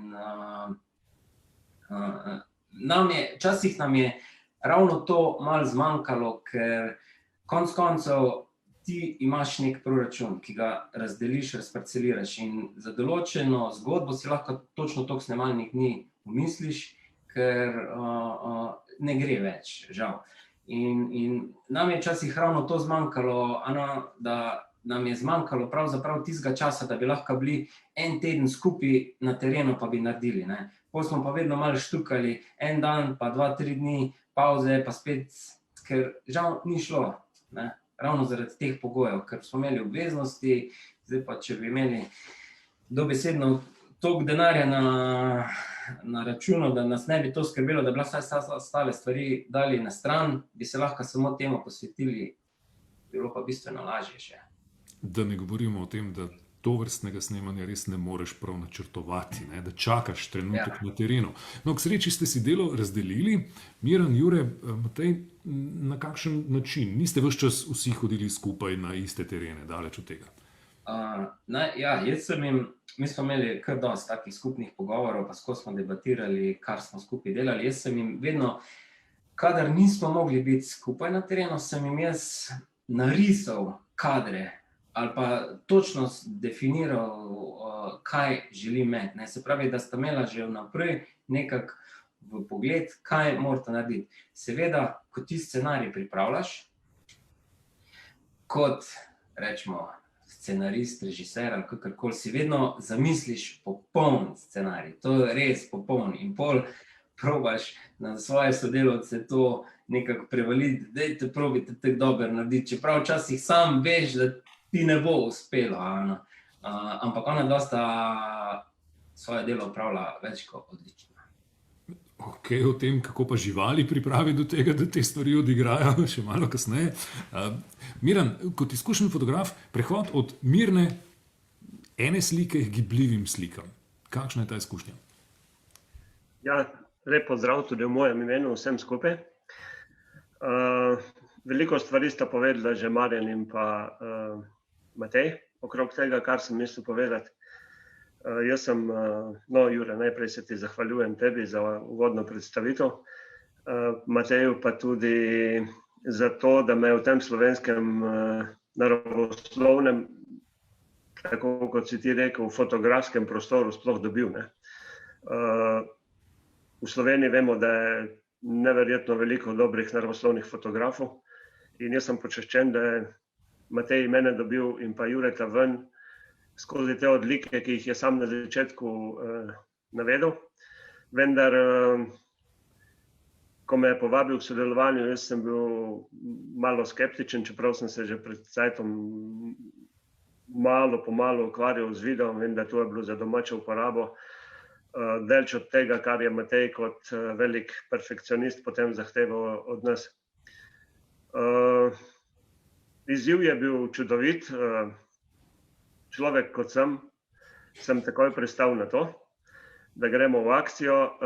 včasih nam je ravno to malo zmanjkalo, ker konec koncev ti imaš nek proračun, ki ga razdeliš, razparceliraš in za določeno zgodbo si lahko točno toliko snemalnih dni umisliš, ker ne gre več, žal. In nam je včasih ravno to zmanjkalo, da nam je zmanjkalo pravzaprav tistega časa, da bi lahko bili en teden skupaj na terenu pa bi naredili, ne. Potem smo pa vedno malo štukali, en dan pa 2-3 dni pauze, pa spet, ker žal ni šlo, ne. Ravno zaradi teh pogojev, ker smo imeli obveznosti, zdaj pa če bi imeli dobesedno toliko denarja na računu, da nas ne bi to skrbelo, da bi vsaj ostale stvari dali na stran, bi se lahko samo temu posvetili, bilo pa bistveno lažje še. Da ne govorimo o tem, da tovrstnega snemanja res ne moreš prav načrtovati, ne? Da čakaš trenutek na terenu. No, k sreči ste si delo razdelili. Miran, Jure, Matej, na kakšen način? Niste ves čas vsi hodili skupaj na iste terene, daleč od tega? Mi smo imeli kar dosti takih skupnih pogovorov, pa skozi smo debatirali, kar smo skupaj delali. Jaz sem jim vedno, kadar nismo mogli biti skupaj na terenu, sem jim jaz narisal kadre ali pa točno definiral, kaj želim imeti, ne. Se pravi, da sta imela že vnaprej nekako v pogled, kaj morata narediti. Seveda, ko ti scenarij pripravljaš, kot rečemo scenarist, režiser ali kakorkoli, si vedno zamisliš popoln scenarij. To je res popoln in pol probaš na svoje sodelavce to nekako prevaliti, dajte probajte tako dobro narediti, čeprav včasih sam veš, da ti ne bo uspelo, ampak ona dosta svoje delo opravlja več kot odlično. Ok, o tem, kako pa živali pripravi do tega, da te stvari odigrajo, še malo kasneje. Miran, kot izkušen fotograf, prehod od mirne ene slike k gibljivim slikam. Kakšna je ta izkušnja? Ja, lep pozdrav tudi v mojem imenu vsem skupaj. Veliko stvari sta povedala že Marjan in pa Matej, okrog tega, kar sem mislil povedati. Jaz sem, Jure, najprej se ti zahvaljujem tebi za uvodno predstavitev, Mateju pa tudi za to, da me v tem slovenskem naravoslovnem, tako kot si ti rekel, v fotografskem prostoru sploh dobil, ne. V Sloveniji vemo, da je neverjetno veliko dobrih naravoslovnih fotografov in jaz sem počaščen, da je Matej mene dobil in pa Jureta ven skozi te odlike, ki jih je sam na začetku navedel. Vendar, ko me je povabil k sodelovanju, jaz sem bil malo skeptičen, čeprav sem se že pred cajtom malo po malo ukvarjal z videom, vem, da to je bilo za domačo uporabo, daleč od tega, kar je Matej kot velik perfekcionist potem zahteval od nas. Izziv je bil čudovit. Človek kot sem takoj pristal na to, da gremo v akcijo.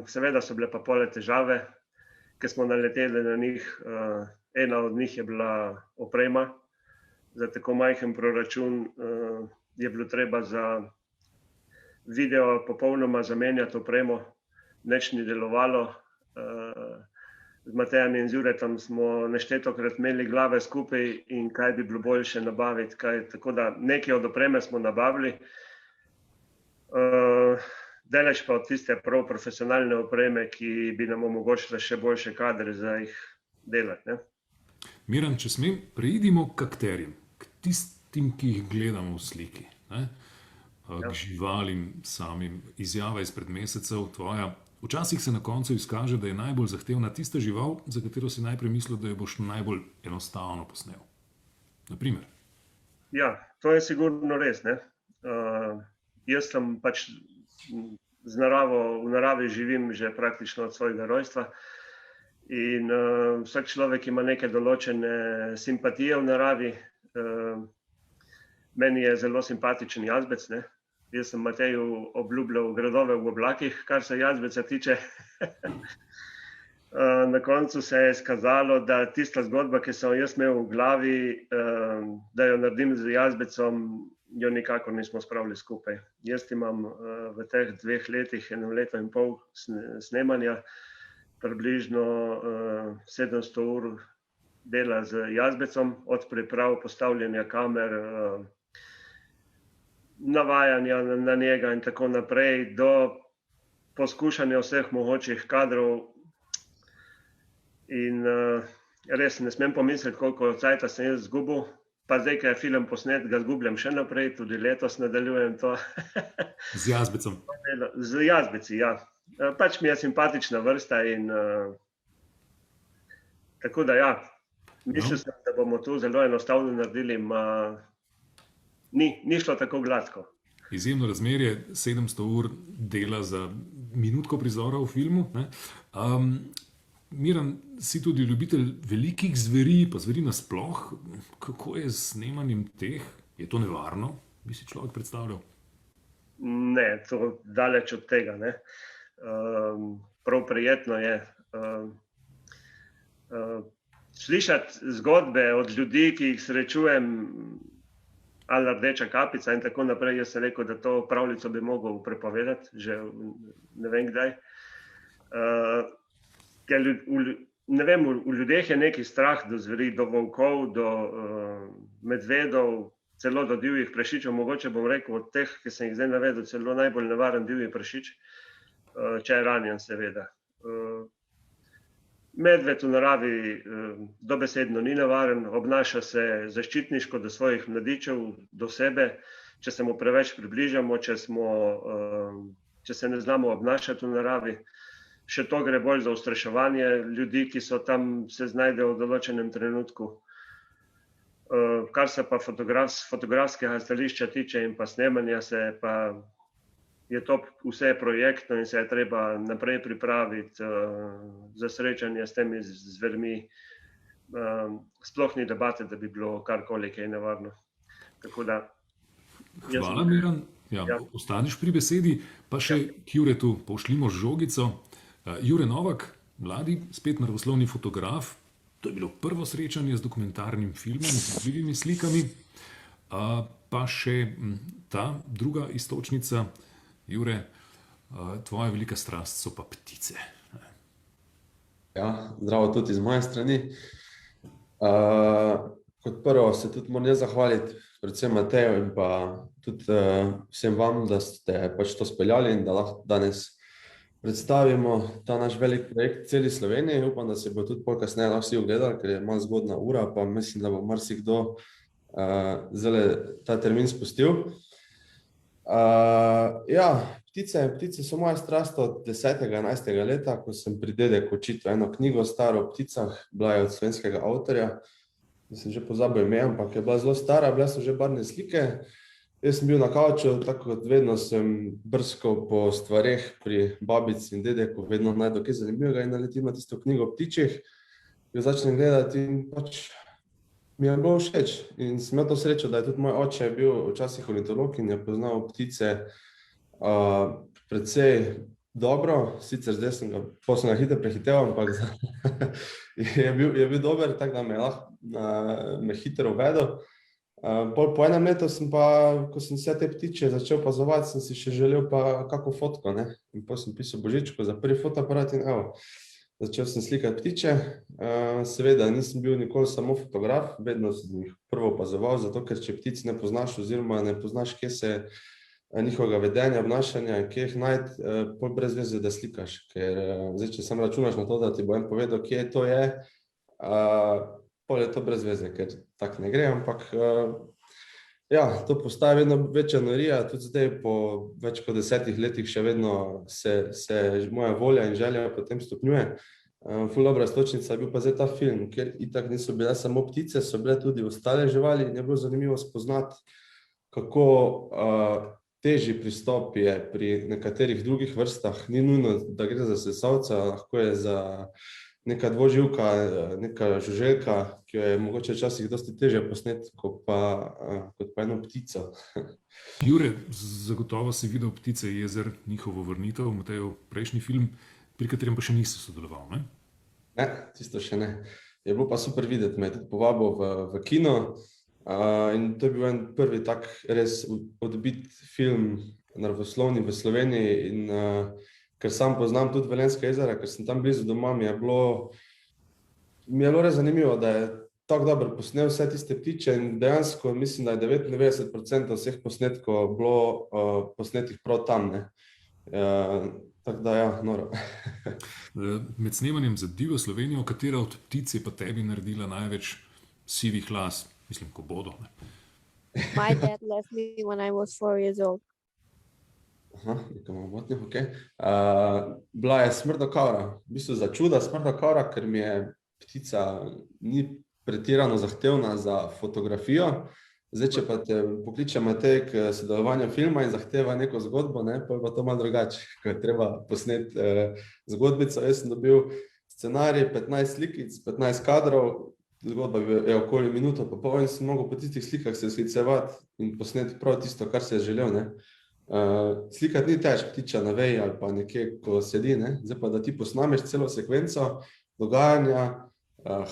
Seveda so bile pa pole težave, ker smo naleteli na njih. Ena od njih je bila oprema. Za tako majhen proračun je bilo treba za video popolnoma zamenjati opremo, nič ni delovalo. Z Matejem in z Juretom smo neštetokrat imeli glave skupaj in kaj bi bilo boljše nabaviti. Tako da nekaj od opreme smo nabavili, delež pa od tiste prav profesionalne opreme, ki bi nam omogočila še boljše kadre za jih delati. Ne? Miran, če smem, preidimo k akterjem, k tistim, ki jih gledamo v sliki, ne? K živalim samim. Izjava izpred mesecev tvoja. Včasih se na koncu izkaže, da je najbolj zahtevna tista žival, za katero si najprej mislil, da jo boš najbolj enostavno posnel. Naprimer. Ja, to je sigurno res. Ne? Jaz sem pač v naravi živim že praktično od svojega rojstva in vsak človek ima neke določene simpatije v naravi. Meni je zelo simpatičen jazbec, ne? Jaz sem Mateju obljubljal gradove v oblakih, kar se jazbeca tiče. Na koncu se je izkazalo, da tista zgodba, ki sem jo jaz imel v glavi, da jo naredim z jazbecom, jo nikakor nismo spravili skupaj. Jaz imam v teh 2 letih, 1 leto in pol snemanja, približno 700 ur dela z jazbecom, od priprav, postavljanja kamer, navajanja na njega in tako naprej, do poskušanja vseh mogočih kadrov. In res ne smem pomisliti, koliko cajta sem jaz izgubil. Pa zdaj, ko je film posnet, ga izgubljam še naprej, tudi letos nadaljujem to. Z jazbecom? Z jazbeci, ja. Pač mi je simpatična vrsta in tako da ja. Mislil sem, da bomo tu zelo enostavno naredili, ni šlo tako gladko. Izjemno razmerje, 700 ur dela za minutko prizora v filmu. Ne? Miran, si tudi ljubitelj velikih zveri, pa zveri nasploh. Kako je s snemanjem teh? Je to nevarno, bi si človek predstavljal? Ne, to daleč od tega. Ne? Prav prijetno je slišati zgodbe od ljudi, ki jih srečujem, ali Rdeča kapica in tako naprej. Jaz sem rekel, da to pravljico bi mogel prepovedati, že ne vem kdaj. Ker ne vem, v ljudeh je neki strah do zveri, do volkov, do medvedov, celo do divjih prašičev. Mogoče bom rekel od teh, ki sem jih zdaj navedel, celo najbolj nevaren divji prašič, če je ranjen seveda. Medved v naravi dobesedno ni nevaren, obnaša se zaščitniško do svojih mladičev, do sebe. Če se mu preveč približamo, če se ne znamo obnašati v naravi. Še to gre bolj za ustraševanje ljudi, ki so tam, se znajdejo v določenem trenutku. Kar se pa fotografskega stališča tiče in pa snemanja, je to vse projektno in se je treba naprej pripraviti za srečanje s temi zvermi. Sploh ni debate, da bi bilo karkoli kaj nevarno. Hvala, Miran. Ja. Ostaniš pri besedi, pa še k Juretu pošljimo žogico. Jure Novak, mladi, spet naravoslovni fotograf. To je bilo prvo srečanje z dokumentarnim filmom, z živimi slikami. Pa še ta druga iztočnica. Jure, tvoja velika strast so pa ptice. Ja, zdravo tudi iz moje strani. Kot prvo se tudi moram zahvaliti predvsem Mateju in pa tudi vsem vam, da ste pač to speljali in da lahko danes predstavimo ta naš velik projekt celi Sloveniji. Upam, da se bo tudi pol kasneje lahko vsi ogledali, ker je malo zgodna ura, pa mislim, da bo marsikdo zdaj ta termin spustil. Ja, ptice so moja strast od 10. 11. leta, ko sem pri dedeku čital eno knjigo staro o pticah, bila je od slovenskega avtorja, da sem že pozabil ime, ampak je bila zelo stara, bile so že barvne slike. Jaz sem bil na kavču, tako kot vedno sem brskal po stvareh pri babici in dedeku, vedno najdu kaj zanimivega in naletim na tisto knjigo o ptičih, jo začnem gledati in pač Mi je bilo všeč in sem imel to srečo, da je tudi moj oče bil včasih ornitolog in je poznal ptice precej dobro, sicer zdaj sem ga hitro prehiteval, ampak je bil dober, tako da me hitro uvedel. Po enem letu sem pa, ko sem vse te ptiče začel opazovati, sem si še želel pa kako fotko, ne. In potem sem pisal Božičku za prvi fotoaparat in evo, začel sem slikati ptiče. Seveda nisem bil nikoli samo fotograf, vedno sem jih prvo opazoval, zato ker če ptic ne poznaš oziroma ne poznaš, kje se njihovega vedenja, obnašanja, kje jih najti, pol brez veze, da slikaš. Ker zdaj, če samo računaš na to, da ti bo en povedal, kje to je, pol je to brez veze, ker tako ne gre, ampak ja, to postaja vedno večja norija, tudi zdaj po več kot 10 letih še vedno se moja volja in želja potem stopnjuje. Ful dobra iztočnica je bil pa zdaj ta film, ker itak niso bile samo ptice, so bile tudi ostale živali in je bilo zanimivo spoznati, kako težji pristop je pri nekaterih drugih vrstah. Ni nujno, da gre za sesalca, lahko je za neka dvoživka, neka žuželka, ki jo je mogoče včasih dosti težje posneti, kot pa eno ptico. Jure, zagotovo si videl Ptice jezer, njihovo vrnitev, Matejev prejšnji film, pri katerem pa še nisi sodeloval, ne? Ne, tisto še ne. Je bilo pa super videti, me je tudi povabil v kino. In to je bil en prvi tak res odbit film naravoslovni v Sloveniji in ker sam poznam tudi Velenjska jezera, ker sem tam blizu doma, mi je bilo res zanimivo, da je tako dobro posnel vse tiste ptiče in dejansko mislim, da je 99% vseh posnetkov bilo posnetih prav tam, ne. Tako da ja, noro. Med snemanjem za Divo Slovenijo, katera od ptic je pa tebi naredila največ sivih las? Mislim, ko bodo, ne? My dad left me when I was 4 years old. Aha, nekaj malo motnjo, okej. Bila je smrdokavra, v bistvu za čuda smrdokavra, ker mi je ptica ni pretirano zahtevna za fotografijo. Zdaj, če pa te pokliče Matej k sodelovanju filma in zahteva neko zgodbo, ne, pa je pa to malo drugače, ko je treba posneti zgodbico. Jaz sem dobil scenarij, 15 slikic, 15 kadrov, zgodba je okoli minuto pa pol in sem mogel po tistih slikah se sklicevati in posneti prav tisto, kar se je želel, ne. Slikati ni težko ptiča na veji ali pa nekje, ko sedi, ne. Zdaj pa, da ti posnameš celo sekvenco dogajanja,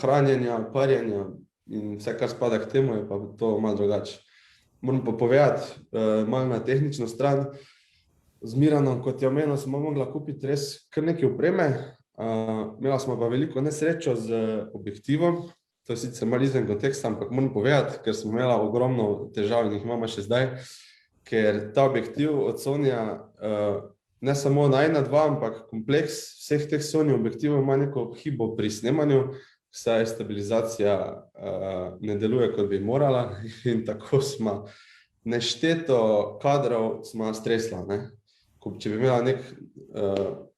hranjenja, parjenja in vse, kar spada k temu, je pa to malo drugače. Moram pa povedati, malo na tehnično stran, z Miranom, kot je omenil, smo mogla kupiti res kar nekaj opreme, imela smo pa veliko nesrečo z objektivom. To je sicer malo izven konteksta, ampak moram povedati, ker smo imela ogromno težav in jih imamo še zdaj, ker ta objektiv od Sonyja, ne samo na 1.2, ampak kompleks vseh teh Sony objektivov ima neko hibo pri snemanju, saj stabilizacija ne deluje, kot bi morala in tako smo nešteto kadrov smo stresla, ne. Če bi imela nek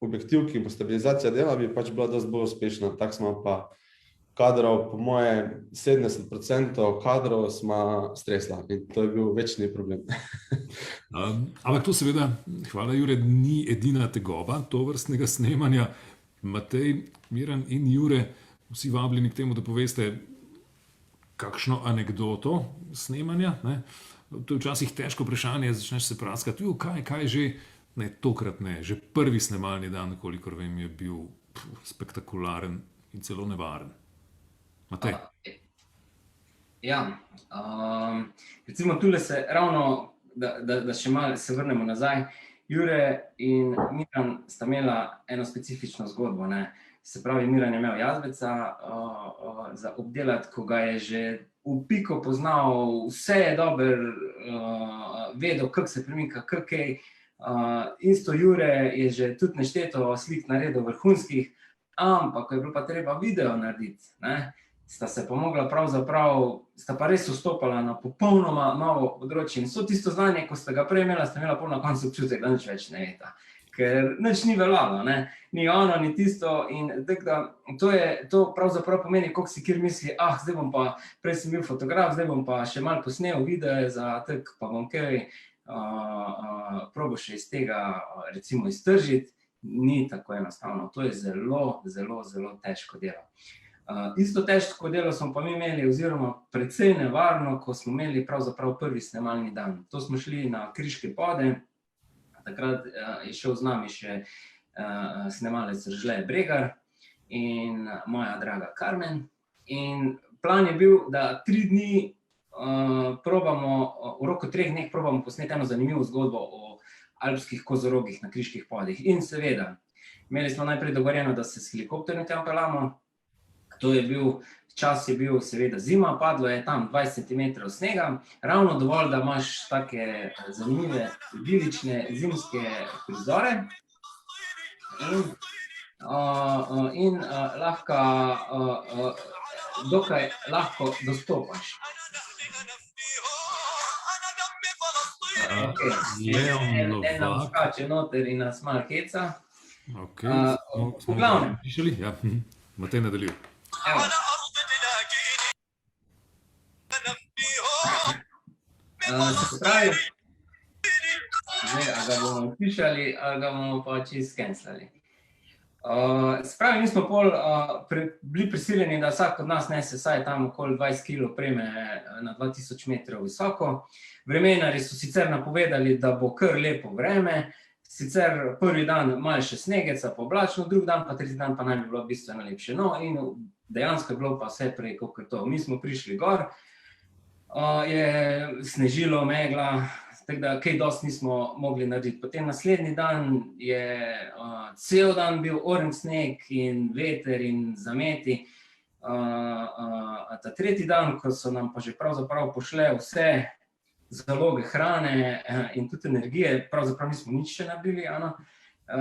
objektiv, ki bo stabilizacija dela, bi pač bila dosti bolj uspešna, tako smo pa kadrov, po moje 70% kadrov smo stresla in to je bil večni problem. Ampak to seveda, hvala Jure, ni edina tegoba tovrstnega snemanja. Matej, Miran in Jure, vsi vabljeni k temu, da poveste kakšno anekdoto snemanja, ne? To je včasih težko vprašanje, začneš se praskati, kaj že, ne, tokrat ne, že prvi snemalni dan, kolikor vem, je bil spektakularen in celo nevaren. Matej. Ja, recimo tule se ravno, da še malo se vrnemo nazaj, Jure in Miran sta imela eno specifično zgodbo, ne. Se pravi, Miran je imel jazbeca za obdelati, ko ga je že v piko poznal, vse je dobro vedel, kako se premika, kaj. Isto Jure je že tudi nešteto slik naredil vrhunskih, ampak ko je bilo pa treba video narediti, ne, sta se pa mogla sta pa res vstopala na popolnoma novo področje in so tisto znanje, ko sta ga prej imela, sta imela pol na koncu občutek, da nič več ne veta. Ker nič ni veljalo, ne, ni ono, ni tisto in to pravzaprav pomeni, koliko si kjer misli, zdaj bom pa, prej sem bil fotograf, zdaj bom pa še malo posnel videe za tak, pa bom kaj probal še iz tega recimo iztržiti, ni tako enostavno, to je zelo, zelo, zelo težko delo. Isto težko delo smo pa mi imeli, oziroma precej nevarno, ko smo imeli pravzaprav prvi snemalni dan. To smo šli na Kriške pode, takrat je šel z nami še snemalec Eržle Bregar in moja draga Karmen. In plan je bil, da 3 dni v roku 3 dneh probamo posneti eno zanimivo zgodbo o alpskih kozorogih na Kriških podih. In seveda, imeli smo najprej dogovorjeno, da se s helikopterjem tam peljamo. Čas je bil seveda zima, padlo je tam 20 cm snega, ravno dovolj, da imaš take zanimive, idilične zimske prizore in dokaj lahko dostopaš. En nam skače noter in nas malo heca. V glavnem. Ja, Matej nadaljuj. Se pravi, a ga bomo pišali, ali ga bomo pa čisto skenslali. Se pravi, mi smo bili prisiljeni, da vsak od nas nese vsaj tam okoli 20 kg opreme na 2000 metrov visoko. Vremenarji so sicer napovedali, da bo kar lepo vreme, sicer prvi dan malo še snegeca, pa oblačno, drugi dan pa tretji dan pa naj bi bilo bistveno lepše. No, in dejansko je bilo pa vse prej kakor to. Mi smo prišli gor, je snežilo, megla, tako da kaj dosti nismo mogli narediti. Potem naslednji dan je cel dan bil oren sneg in veter in zameti. Ta tretji dan, ko so nam pa že pravzaprav pošle vse zaloge hrane in tudi energije, pravzaprav nismo nič še naredili,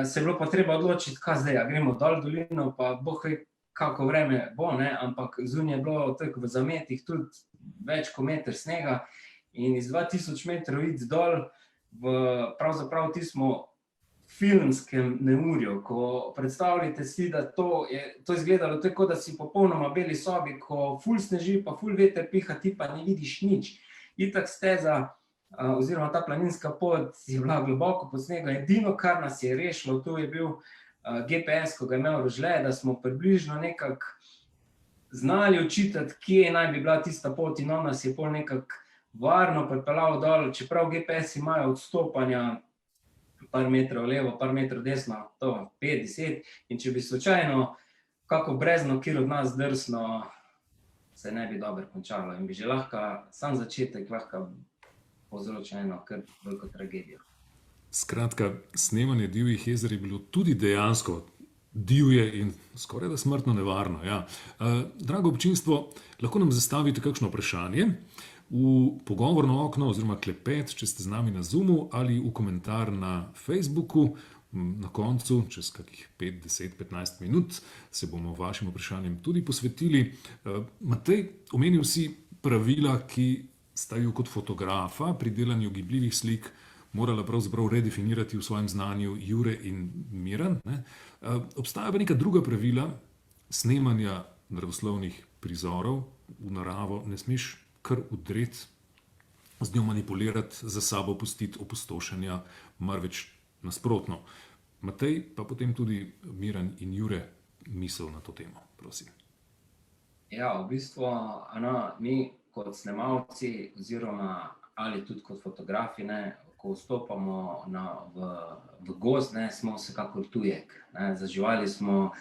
se je bilo pa treba odločiti, kaj zdaj, gremo dol dolino, pa boh ve, kako vreme bo, ampak zunaj je bilo tako v zametih tudi več kot meter snega in iz 2000 metrov iti dol v pravzaprav tismo filmskem neurju, ko predstavljate si, da to izgledalo tako, da si popolnoma beli sobi, ko ful sneži, pa ful veter piha, ti pa ne vidiš nič. Itak steza oziroma ta planinska pot je bila globoko pod snega. Edino, kar nas je rešilo, to je bil GPS, ko ga je imel Eržle, da smo približno nekako znali očitati, kje naj bi bila tista pot in on nas je pol nekako varno pripeljal dol, čeprav GPS imajo odstopanja par metrov levo, par metrov desno, to 5-10, in če bi slučajno kako brezno kjer od nas drsno, se ne bi dobro končalo in bi že lahko, sam začetek lahko povzročil eno kar veliko tragedijo. Skratka, snemanje Divjih jezer je bilo tudi dejansko divje in skoraj da smrtno nevarno. Ja. Drago občinstvo, lahko nam zastavite kakšno vprašanje v pogovorno okno oziroma klepet, če ste z nami na Zoomu, ali v komentar na Facebooku. Na koncu, čez kakih 5, 10, 15 minut, se bomo vašim vprašanjem tudi posvetili. Matej, omenil si pravila, ki sta jo kot fotografa pri delanju gibljivih slik morala pravzaprav redefinirati v svojem znanju Jure in Miran. Obstaja pa neka druga pravila snemanja naravoslovnih prizorov v naravo. Ne smeš kar udreti, z njo manipulirati, za sabo pustiti opustošenja, marveč nasprotno. Matej, pa potem tudi Miran in Jure misel na to temo, prosim. Ja, v bistvu, mi kot snemalci oziroma ali tudi kot fotografi, ko vstopamo v gozd, smo vsekakor tujek. Za živali smo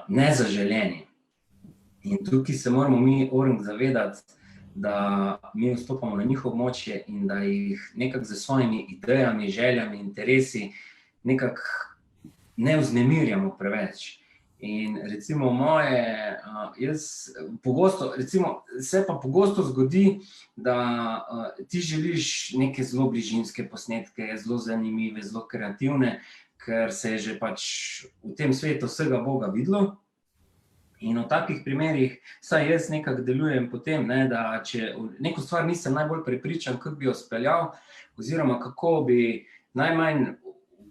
nezaželeni. In tukaj se moramo mi orang zavedati, da mi vstopamo na njihovo območje in da jih nekako z svojimi idejami, željami, interesi nekako ne vznemirjamo preveč. In recimo se pa pogosto zgodi, da ti želiš neke zelo bližinske posnetke, zelo zanimive, zelo kreativne, ker se je že pač v tem svetu vsega Boga videlo. In v takih primerih, saj jaz nekako delujem potem, da če neko stvar nisem najbolj prepričan, kako bi jo speljal, oziroma kako bi najmanj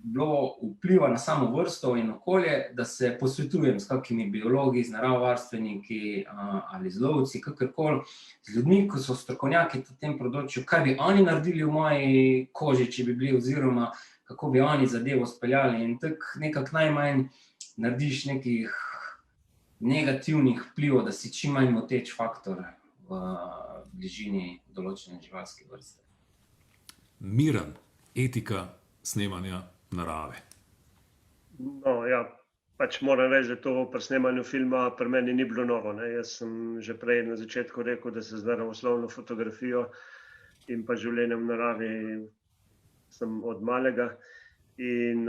bilo vpliva na samo vrsto in okolje, da se posvetujem s kakimi biologi, z naravovarstveniki ali z lovci, kakorkoli, z ljudmi, ko so strokovnjaki v tem področju, kaj bi oni naredili v moji koži, če bi bili, oziroma kako bi oni zadevo speljali. In tako nekako najmanj narediš nekih negativnih vplivov, da si čim manj moteč faktor v bližini določene živalske vrste. Miran, etika snemanja narave. No, ja, pač moram reči, da to pri snemanju filma pri meni ni bilo novo, ne. Jaz sem že prej na začetku rekel, da se z naravoslovno fotografijo in pa življenjem v naravi sem od malega in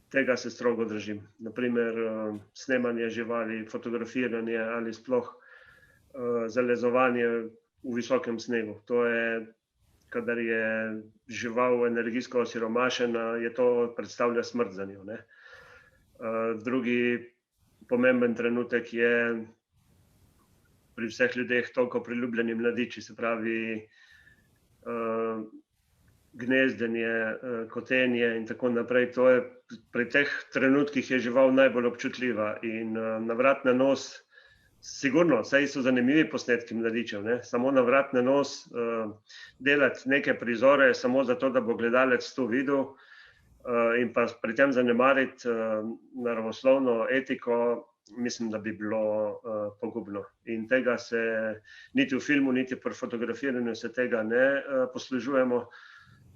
tega se strogo držim. Naprimer, snemanje živali, fotografiranje ali sploh zalezovanje v visokem snegu. To je, kadar je žival energijsko osiromašena, je to predstavlja smrt za njo, ne. Drugi pomemben trenutek je pri vseh ljudeh toliko priljubljeni mladiči, se pravi gnezdenje, kotenje in tako naprej. To je, pri teh trenutkih je žival najbolj občutljiva in na vrat na nos, sigurno, saj so zanimivi posnetki mladičev, ne? Samo na vrat na nos delati neke prizore samo zato, da bo gledalec to videl in pa pri tem zanemariti naravoslovno etiko, mislim, da bi bilo pogubno. In tega se niti v filmu, niti pri fotografiranju se tega ne poslužujemo.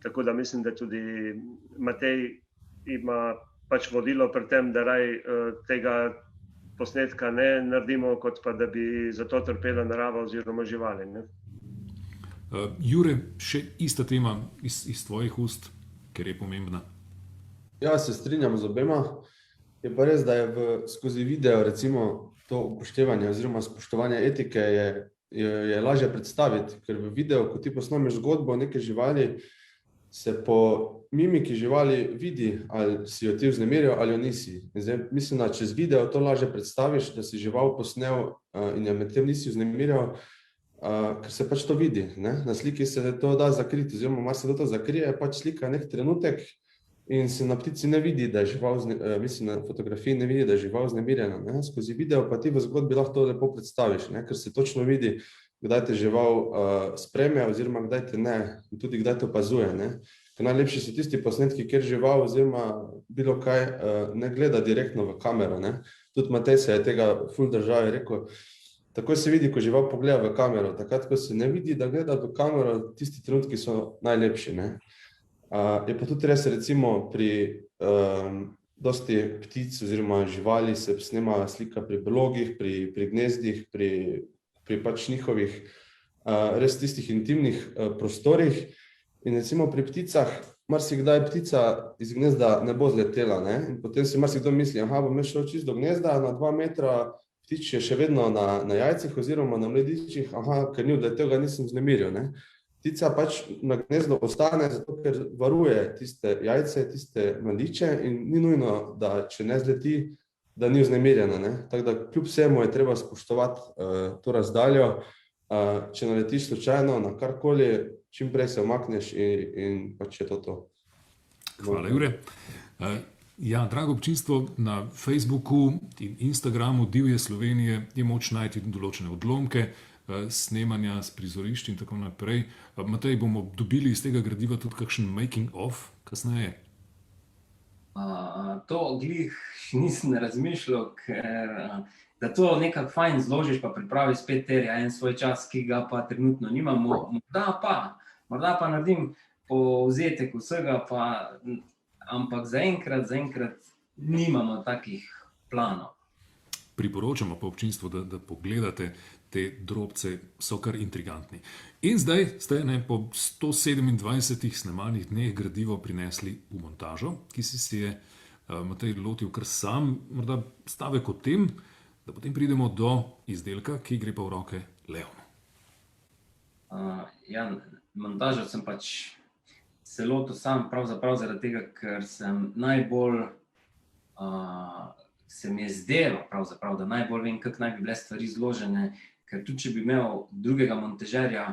Tako da mislim, da tudi Matej ima pač vodilo pri tem, da raj tega posnetka ne naredimo, kot pa da bi za to trpela narava oziroma živali, ne. Jure, še ista tema iz tvojih ust, ker je pomembna. Ja, se strinjam z obema. Je pa res, da je skozi video recimo to upoštevanje oziroma spoštovanje etike je lažje predstaviti, ker v videu, ko ti posnameš zgodbo neke živali, se po mimiki živali vidi, ali si jo ti vznemiril ali jo nisi. Zdaj, mislim, da čez video to lažje predstaviš, da si žival posnel in jo medtem nisi vznemiril, ker se pač to vidi, ne? Na sliki se to da zakriti, oziroma marsikdo to zakrije, pač slika nek trenutek in se na ptici ne vidi, da je žival, mislim, na fotografiji ne vidi, da je žival vznemirjena, ne? Skozi video pa ti v zgodbi lahko to lepo predstaviš, ne? Ker se točno vidi, kdaj te žival spreme oziroma kdaj te ne, in tudi kdaj te opazuje, ne? Ker najlepši so tisti posnetki, kjer žival oziroma bilo kaj ne gleda direktno v kamero, ne? Tudi Matej se je tega ful držal, je rekel, takoj se vidi, ko žival pogleda v kamero, takrat, ko se ne vidi, da gleda v kamero, tisti trenutki so najlepši, ne? Je pa tudi res, recimo pri dosti ptic oziroma živali se snema slika pri blogih, pri gnezdih, pri pač njihovih res tistih intimnih prostorih. In recimo pri pticah, marsikdaj ptica iz gnezda ne bo zletela, ne? In potem si marsikdo misli, bom šel čisto do gnezda, na 2 metra ptič je še vedno na jajcih oziroma na mladičih, ker ni odletel, ga nisem vznemiril, ne? Ptica pač na gnezdu ostane, zato ker varuje tiste jajce, tiste mladiče in ni nujno, da če ne zleti, da ni vznemirjena, ne? Tako da kljub vsemu je treba spoštovati to razdaljo. Če naletiš slučajno na karkoli, čim prej se umakneš in pač je to. Hvala, Jure. Ja, drago občinstvo, na Facebooku in Instagramu Divje Slovenije je moč najti določene odlomke snemanja s prizorišč in tako naprej. Matej, bomo dobili iz tega gradiva tudi kakšen making of kasneje? To glih nisem razmišljal, ker da to nekako fajn zložiš pa pripraviš spet terja en svoj čas, ki ga pa trenutno nimamo. Morda pa naredim povzetek vsega, ampak zaenkrat nimamo takih planov. Priporočamo pa občinstvu, da pogledate te drobce, so kar intrigantni. In zdaj ste po 127 snemalnih dneh gradivo prinesli v montažo, ki si je Matej lotil kar sam, morda stavek o tem, da potem pridemo do izdelka, ki gre pa v roke Leonu. Ja, montažo sem pač se lotil sam, pravzaprav zaradi tega, ker sem najbolj se mi je zdelo, da najbolj vem, kako naj bi bile stvari zložene, ker tudi če bi imel drugega montažerja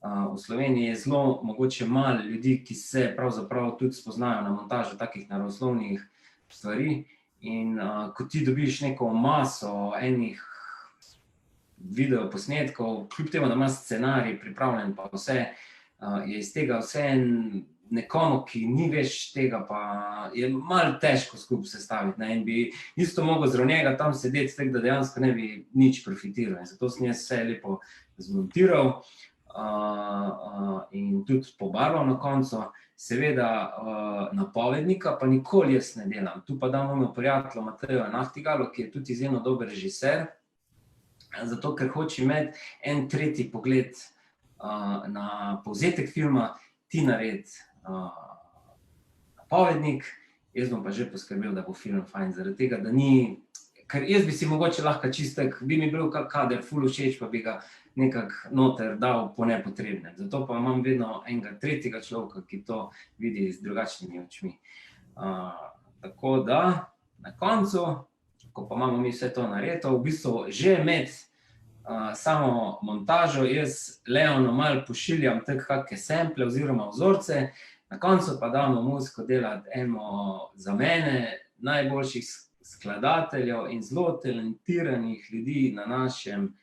v Sloveniji, je zelo mogoče malo ljudi, ki se pravzaprav tudi spoznajo na montažo takih naravoslovnih stvari. In ko ti dobiš neko maso enih video posnetkov, kljub temu, da imaš scenarij pripravljen pa vse, je iz tega vseeno nekomu, ki ni več tega, pa je malo težko skupaj sestaviti, ne, in bi isto mogel zraven njega tam sedeti, tako da dejansko ne bi nič profitiral, in zato sem jaz vse lepo zmontiral, in tudi pobarval na koncu. Seveda napovednika pa nikoli jaz ne delam. Tu pa dam mojemu prijatelju Mateju Nahtigalu, ki je tudi izjemno dober režiser, zato ker hoče imeti en tretji pogled na povzetek filma, ti naredi napovednik, jaz bom pa že poskrbel, da bo film fajn, zaradi tega, da ni, ker jaz bi si mogoče lahko čistek, bi mi bil kak kader ful všeč, pa bi ga nekako noter dal po nepotrebnem. Zato pa imam vedno enega tretjega človeka, ki to vidi z drugačnimi očmi. Tako da, na koncu, ko pa imamo mi vse to naredilo, v bistvu že med samo montažo, jaz Leonu malo pošiljam tako kakšne sample oziroma vzorce, na koncu pa damo muziko delati eno za mene najboljših skladateljev in zelo talentiranih ljudi na našem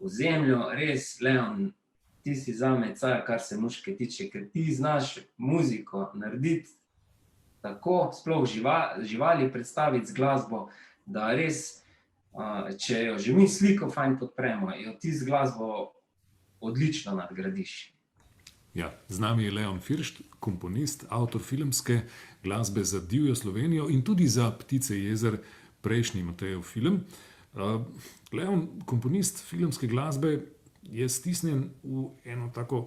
ozemlju. Res, Leon, ti si zame car, kar se muške tiče, ker ti znaš muziko narediti tako, sploh živali predstaviti z glasbo, da res, če jo že mi sliko fajn podpremo, jo ti z glasbo odlično nadgradiš. Ja, z nami je Leon Firšt, komponist, avtor filmske glasbe za Divjo Slovenijo in tudi za Ptice jezer, prejšnji Matejev film. Leon, komponist filmske glasbe, je stisnjen v eno tako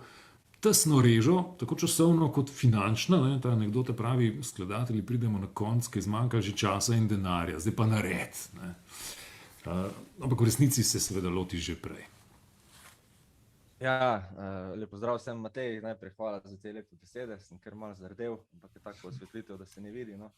tesno režo, tako časovno kot finančna, ne? Ta anekdota pravi, skladatelji pridemo na konc, ki zmanjka že časa in denarja, zdaj pa nared. Ne? Ampak v resnici se seveda loti že prej. Ja, lep pozdrav vsem, Matej, najprej hvala za te lepe besede, sem kar malo zardel, ampak je tako osvetlitev, da se ne vidi, no.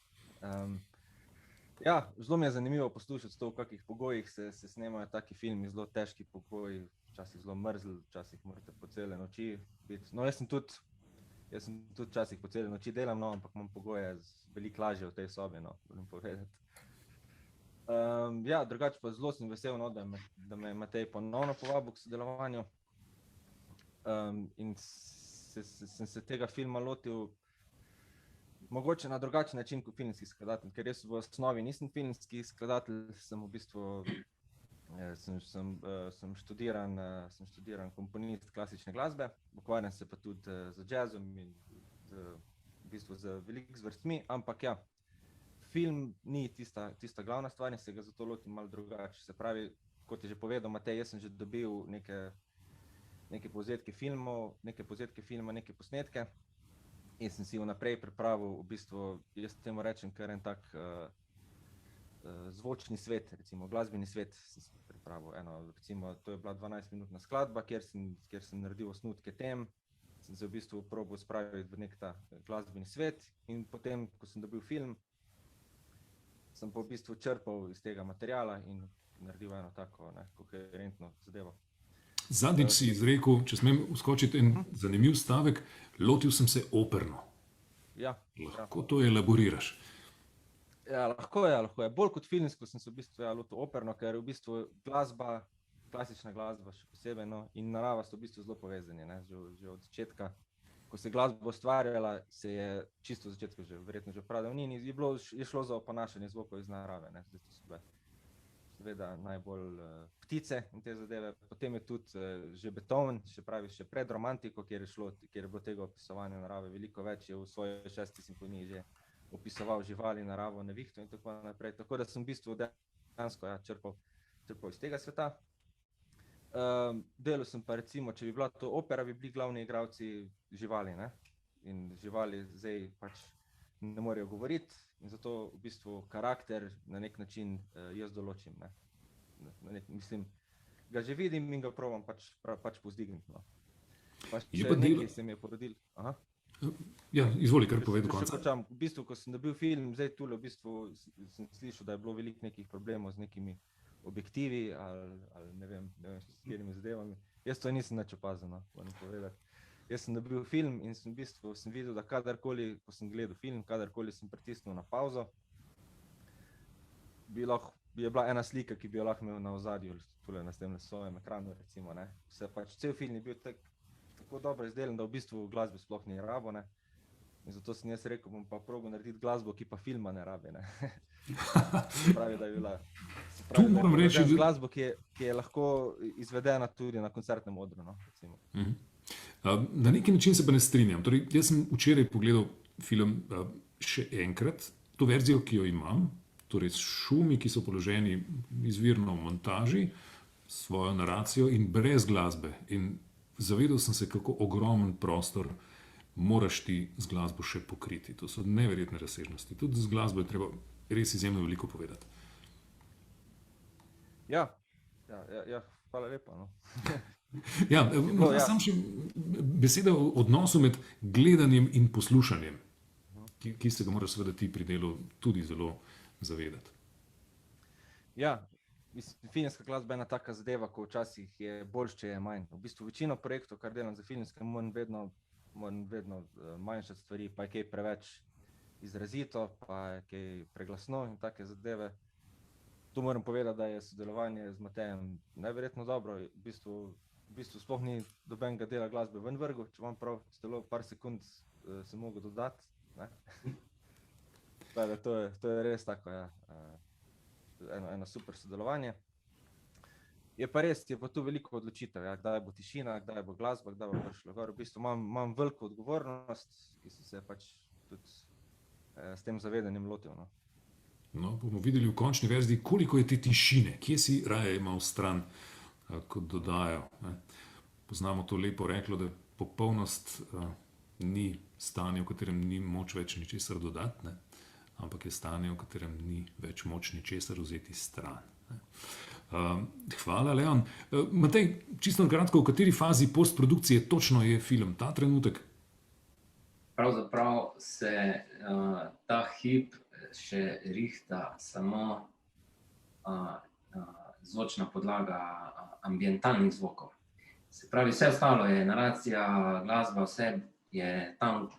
Ja, zelo mi je zanimivo poslušati to, v kakih pogojih se snemajo taki filmi, zelo težki pogoji, včasih zelo mrzli, včasih morate po cele noči biti. No, jaz sem tudi včasih po cele noči delam, no, ampak imam pogoje veliko lažje v tej sobi, no, moram povedati. Ja, drugače pa zelo sem vesel, no, da me je Matej ponovno povabil k sodelovanju. In sem se tega filma lotil mogoče na drugačen način kot filmski skladatelj, ker jaz v osnovi nisem filmski skladatelj, sem v bistvu sem študiran komponist klasične glasbe, ukvarjam se pa tudi z jazzom in v bistvu z veliko zvrstmi, ampak ja, film ni tista glavna stvar in se ga zato lotim malo drugače. Se pravi, kot je že povedal Matej, jaz sem že dobil neke povzetke filma, neke posnetke in sem si vnaprej pripravil, v bistvu, jaz temu rečem, kar en tak zvočni svet, recimo glasbeni svet sem si pripravil. Recimo, to je bila 12-minutna skladba, kjer sem naredil osnutke tem, sem se v bistvu probal spraviti v nek ta glasbeni svet in potem, ko sem dobil film, sem pa v bistvu črpal iz tega materiala in naredil eno tako koherentno zadevo. Zadnjič si izrekel, če smem vskočiti en zanimiv stavek, lotil sem se operno. Ja. Lahko to elaboriraš? Ja, lahko je. Bolj kot filmsko sem se v bistvu lotil operno, ker v bistvu glasba, klasična glasba še posebej, no, in narava so v bistvu zelo povezani, ne, že od začetka. Ko se glasba ustvarjala, se je čisto v začetku že verjetno že v pradavnini, je šlo za oponašanje zvokov iz narave, ne, zdaj to so bile seveda najbolj ptice in te zadeve. Potem je tudi že Beethoven, še pravi še pred romantiko, kjer je bilo tega opisovanja narave veliko več, je v svoji 6. simfoniji že opisoval živali, naravo, nevihto in tako naprej. Tako da sem v bistvu dejansko črpal iz tega sveta. Delal sem pa recimo, če bi bila to opera, bi bili glavni igralci živali, ne? In živali zdaj pač ne morejo govoriti in zato v bistvu karakter na nek način jaz določim, ne? Mislim, ga že vidim in ga probam pač povzdigniti, no. Pa še nekaj se mi je porodil. Aha. Ja, izvoli, kar povej do konca. V bistvu, ko sem dobil film, zdaj tule v bistvu sem slišal, da je bilo veliko nekih problemov z nekimi objektivi ali ne vem s katerimi zadevami. Jaz to nisem nič opazil, no, moram povedati. Jaz sem dobil film in sem v bistvu videl, da kadarkoli, ko sem gledal film, kadarkoli sem pritisnil na pauzo, je bila ena slika, ki bi jo lahko imel na ozadju, tule na tem svojem ekranu, recimo, ne. Cel film je bil tako dobro izdelan, da v bistvu glasbe sploh ni rabo, ne. In zato sem jaz rekel, bom pa probal narediti glasbo, ki pa filma ne rabi. Ne? Pravi, da je bila moram reči, da... glasbo, ki je lahko izvedena tudi na koncertnem odru. No, recimo. Na neki način se pa ne strinjam. Torej, jaz sem včeraj pogledal film še enkrat, to verzijo, ki jo imam, torej s šumi, ki so položeni izvirno v montaži, svojo naracijo in brez glasbe. In zavedal sem se, kako ogromen prostor moraš ti z glasbo še pokriti. To so neverjetne razsežnosti. Tudi z glasbo je treba res izjemno veliko povedati. Ja, hvala lepa. No. Ja, sam še beseda o odnosu med gledanjem in poslušanjem, ki se ga moraš seveda ti pri delu tudi zelo zavedati. Ja, filmska glasba je ena taka zadeva, ko včasih je bolj, če je manj. V bistvu večino projektov, kar delam za filmske, moram vedno manjšati stvari, pa je kaj preveč izrazito, pa je kaj preglasno in take zadeve. Tu moram povedati, da je sodelovanje z Matejem neverjetno dobro. V bistvu sploh ni dobenega dela glasbe ven vrgu, če vam prav celo par sekund se mogo dodati. To je res tako, ja. Eno super sodelovanje. Je pa res, je pa tu veliko odločitev, ja, kdaj bo tišina, kdaj bo glasba, kdaj bo prišlo gor. V bistvu imam veliko odgovornost, ki sem se pač tudi s tem zavedanjem lotil. No, bomo videli v končni verziji, koliko je te tišine, kje si raje imel stran, kot dodajo. Poznamo to lepo reklo, da popolnost ni stanje, v katerem ni moč več ničesar dodati, ne? Ampak je stanje, v katerem ni več moč ničesar vzeti stran. Hvala, Leon. Matej, čisto kratko, v kateri fazi postprodukcije točno je film ta trenutek? Pravzaprav se ta hip še rihta samo zvočna podlaga ambientalnih zvokov. Se pravi, vse ostalo je naracija, glasba, vse je tam,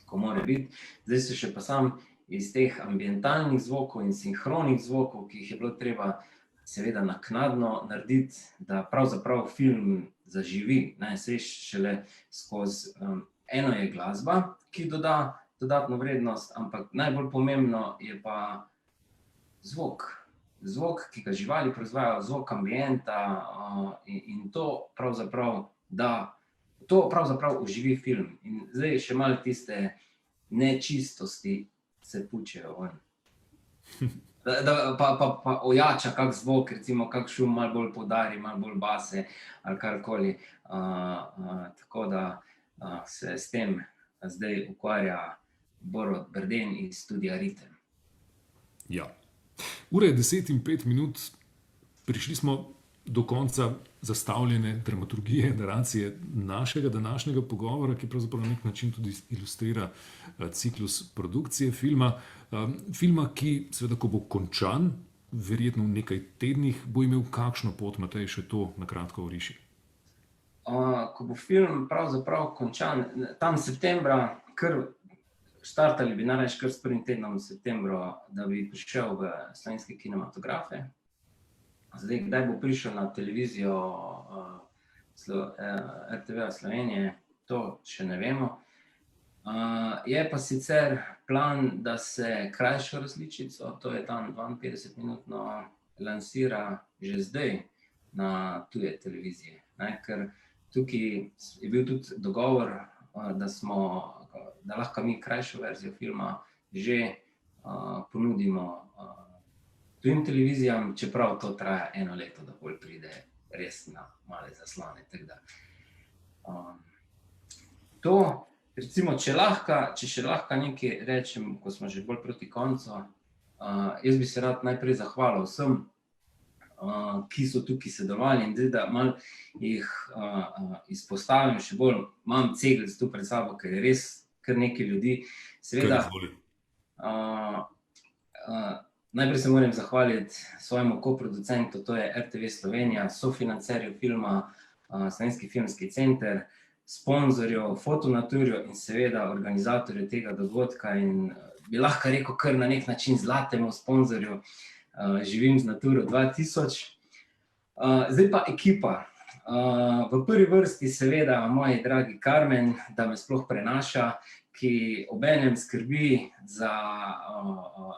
ko mora biti. Zdaj se še pa sam iz teh ambientalnih zvokov in sinhronih zvokov, ki jih je bilo treba seveda naknadno narediti, da pravzaprav film zaživi. Saj šele skozi eno je glasba, ki doda dodatno vrednost, ampak najbolj pomembno je pa zvok. Zvok, ki ga živali proizvajajo, zvok ambienta in to pravzaprav oživi film. In zdaj še malo tiste nečistosti se pučejo ven. Pa ojača kak zvok, recimo kak šum malo bolj poudari, malo bolj base ali karkoli. Tako da se s tem zdaj ukvarja Borut Berden iz studia Ritem. Ja. Ura je 10:05, prišli smo do konca zastavljene dramaturgije, naracije našega današnjega pogovora, ki pravzaprav na nek način tudi ilustrira ciklus produkcije filma. Filma, ki seveda, ko bo končan, verjetno v nekaj tednih, bo imel kakšno pot, Matej, še to na kratko oriši. Ko bo film pravzaprav končan, tam septembra, štartali bi največ kar s prvim tednom v septembru, da bi prišel v slovenske kinematografe. Zdaj, kdaj bo prišel na televizijo RTV Slovenije, to še ne vemo. Je pa sicer plan, da se krajšo različico, to je tam 52-minutno, lansira že zdaj na tuje televizije. Ker tukaj je bil tudi dogovor, da lahko mi krajšo verzijo filma že ponudimo tujim televizijam, čeprav to traja 1 leto, da bolj pride res na male zaslone. To, recimo, če še lahko nekaj rečem, ko smo že bolj proti koncu, jaz bi se rad najprej zahvalil vsem, ki so tukaj sodelovali, in zdaj, da malo jih izpostavim še bolj. Imam cegelc tu pred sabo, ker je res kar nekaj ljudi. Seveda, najprej se moram zahvaliti svojemu koproducentu, to je RTV Slovenija, sofinancerju filma, Slovenski filmski center, sponzorju, Fotonaturju in seveda organizatorju tega dogodka in bi lahko rekel kar na nek način zlatemu sponzorju Živim z Naturo 2000. Zdaj pa ekipa. V prvi vrsti seveda moji dragi Karmen, da me sploh prenaša, ki obenem skrbi za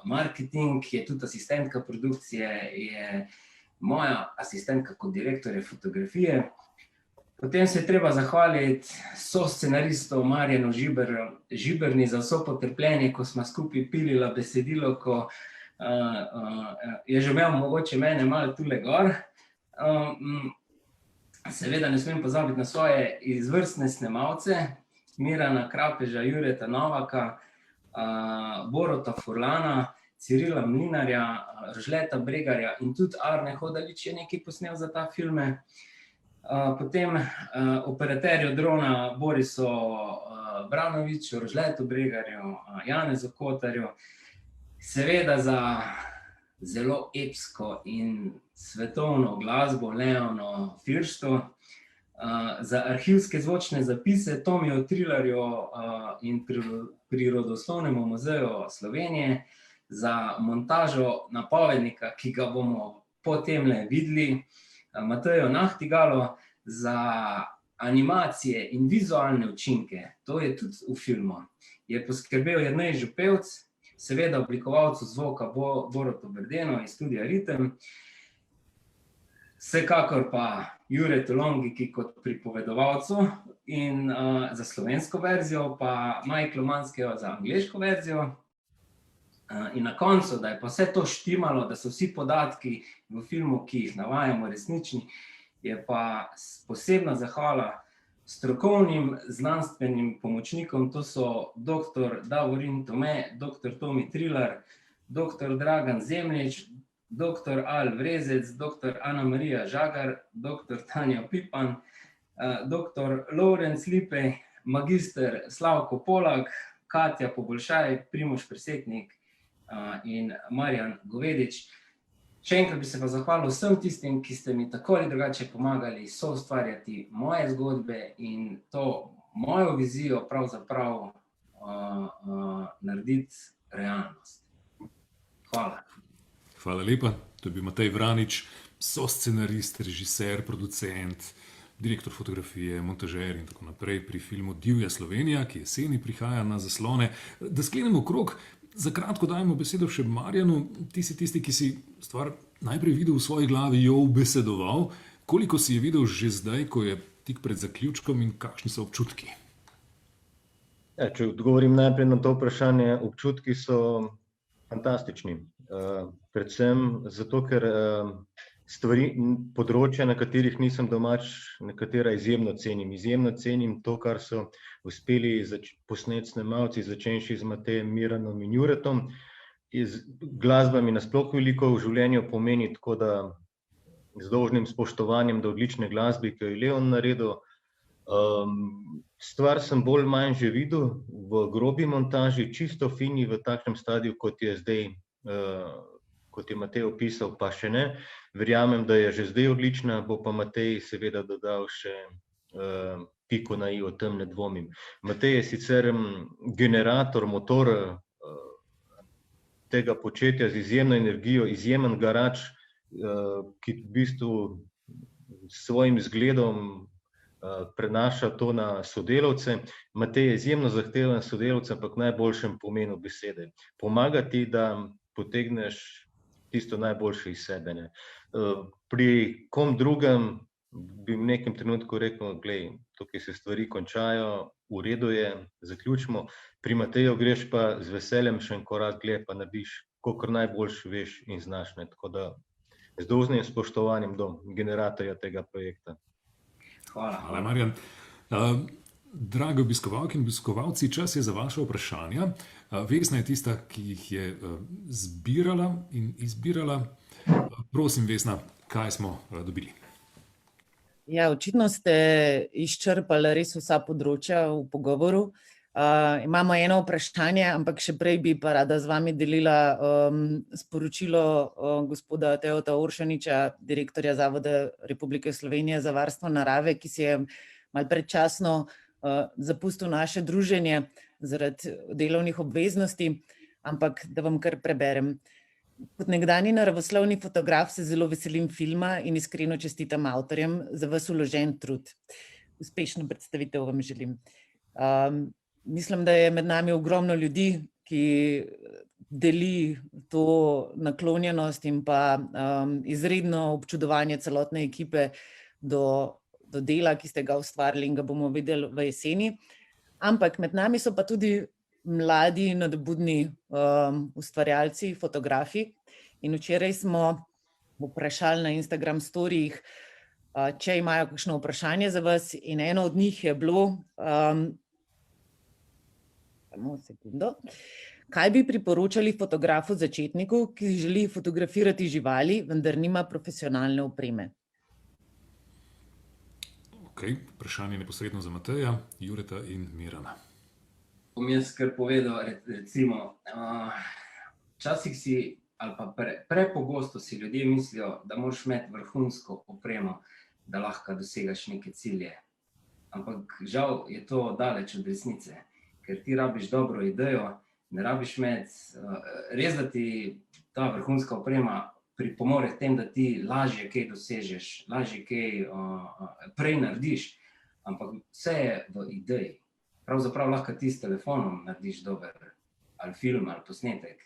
marketing, je tudi asistentka produkcije, je moja asistentka kot direktorja fotografije. Potem se je treba zahvaliti soscenaristu Marjanu Žiberni za vso potrpljenje, ko smo skupaj pilila besedilo, ko je že imel mogoče mene malo tule gor. Seveda ne smem pozabiti na svoje izvrstne snemalce, Mirana Krapeža, Jureta Novaka, Borota Furlana, Cirila Mlinarja, Rožleta Bregarja in tudi Arne Hodalič je nekaj posnel za ta filme. Potem operaterju drona Borisu Branoviču, Rožletu Bregarju, Janezu Kotarju, seveda za zelo epsko in svetovno glasbo Leonu Firštu, za arhivske zvočne zapise Tomiju Trilarju in Prirodoslovnemu muzeju Slovenije, za montažo napovednika, ki ga bomo potemle videli, Matejo Nahtigalo, za animacije in vizualne učinke, to je tudi v filmu, je poskrbel Jernej Župevc, seveda oblikovalcu zvoka Borotu Berdenu iz studia Ritem, vsekakor pa Juretu Longiki kot pripovedovalcu in za slovensko verzijo, pa Michaelu Manskeju za angleško verzijo. In na koncu, da je pa vse to štimalo, da so vsi podatki v filmu, ki jih navajamo, resnični, je pa posebna zahvala strokovnim znanstvenim pomočnikom, to so dr. Davorin Tome, dr. Tomi Trilar, dr. Dragan Zemljič, dr. Al Vrezec, dr. Ana Marija Žagar, dr. Tanja Pipan, dr. Lorenc Lipej, magister Slavko Polak, Katja Poboljšaj, Primož Presetnik in Marjan Govedič. Še enkrat bi se pa zahvalil vsem tistim, ki ste mi tako ali drugače pomagali soustvarjati moje zgodbe in to mojo vizijo pravzaprav narediti realnost. Hvala. Hvala lepa. To je bil Matej Vranič, soscenarist, režiser, producent, direktor fotografije, montažer in tako naprej pri filmu Divja Slovenija, ki jeseni prihaja na zaslone. Da sklenemo krog, za kratko dajemo besedo še Marjanu. Ti si tisti, ki si stvar najprej videl v svoji glavi, jo ubesedoval. Koliko si je videl že zdaj, ko je tik pred zaključkom in kakšni so občutki? Ja, če odgovorim najprej na to vprašanje, občutki so fantastični. Predvsem zato, ker stvari, področja, na katerih nisem domač, nekatera izjemno cenim. Izjemno cenim to, kar so uspeli posneti snemalci, začenši z Matejem, Miranom in Juretom. Glasba mi nasploh veliko v življenju pomeni, tako da z dolžnim spoštovanjem do odlične glasbe, ki jo je Leon naredil. Stvar sem bolj manj že videl v grobi montaži, čisto fini v takšnem stadiju, kot je zdaj, kot je Matej opisal, pa še ne. Verjamem, da je že zdaj odlična, bo pa Matej seveda dodal še piko na i, o tem ne dvomim. Matej je sicer generator, motor tega početja z izjemno energijo, izjemen garač, ki v bistvu s svojim zgledom prenaša to na sodelavce. Matej je izjemno zahteven sodelavec, ampak v najboljšem pomenu besede. Pomaga ti, da potegneš tisto najboljše iz sebe. Ne. Pri kom drugem bi v nekem trenutku rekel, glej, tukaj se stvari končajo, v redu je, zaključimo. Pri Mateju greš pa z veseljem še en korak dlje, pa narediš, kolikor najboljš veš in znaš. Ne. Tako da z dolžnim spoštovanjem do generatorja tega projekta. Hvala, Marjan. Dragi obiskovalke in obiskovalci, čas je za vaše vprašanja. Vesna je tista, ki jih je zbirala in izbirala. Prosim, Vesna, kaj smo dobili? Ja, očitno ste izčrpali res vsa področja v pogovoru. Imamo eno vprašanje, ampak še prej bi pa rada z vami delila sporočilo gospoda Teota Oršaniča, direktorja Zavoda Republike Slovenije za varstvo narave, ki si je malo predčasno zapustil naše druženje zaradi delovnih obveznosti, ampak da vam kar preberem. Kot nekdanji naravoslovni fotograf se zelo veselim filma in iskreno čestitam avtorjem za vas vložen trud. Uspešno predstavitev vam želim. Mislim, da je med nami ogromno ljudi, ki deli to naklonjenost in pa izredno občudovanje celotne ekipe do dela, ki ste ga ustvarili in ga bomo videli v jeseni. Ampak med nami so pa tudi mladi, nadobudni ustvarjalci, fotografi. In včeraj smo vprašali na Instagram storijih, če imajo kakšno vprašanje za vas, in eno od njih je bilo, samo sekundo, kaj bi priporočali fotografu začetniku, ki želi fotografirati živali, vendar nima profesionalne opreme? Vprašanje neposredno za Mateja, Jureta in Mirana. Bom jaz kar povedal, recimo, včasih si, ali pa prepogosto si ljudje mislijo, da moraš imeti vrhunsko opremo, da lahko dosegaš neke cilje. Ampak žal je to daleč od resnice, ker ti rabiš dobro idejo, ne rabiš imeti, res da ti ta vrhunska oprema pripomore k tem, da ti lažje kaj dosežeš, lažje kaj prej narediš, ampak vse je v ideji. Pravzaprav lahko ti s telefonom narediš dober ali film ali posnetek.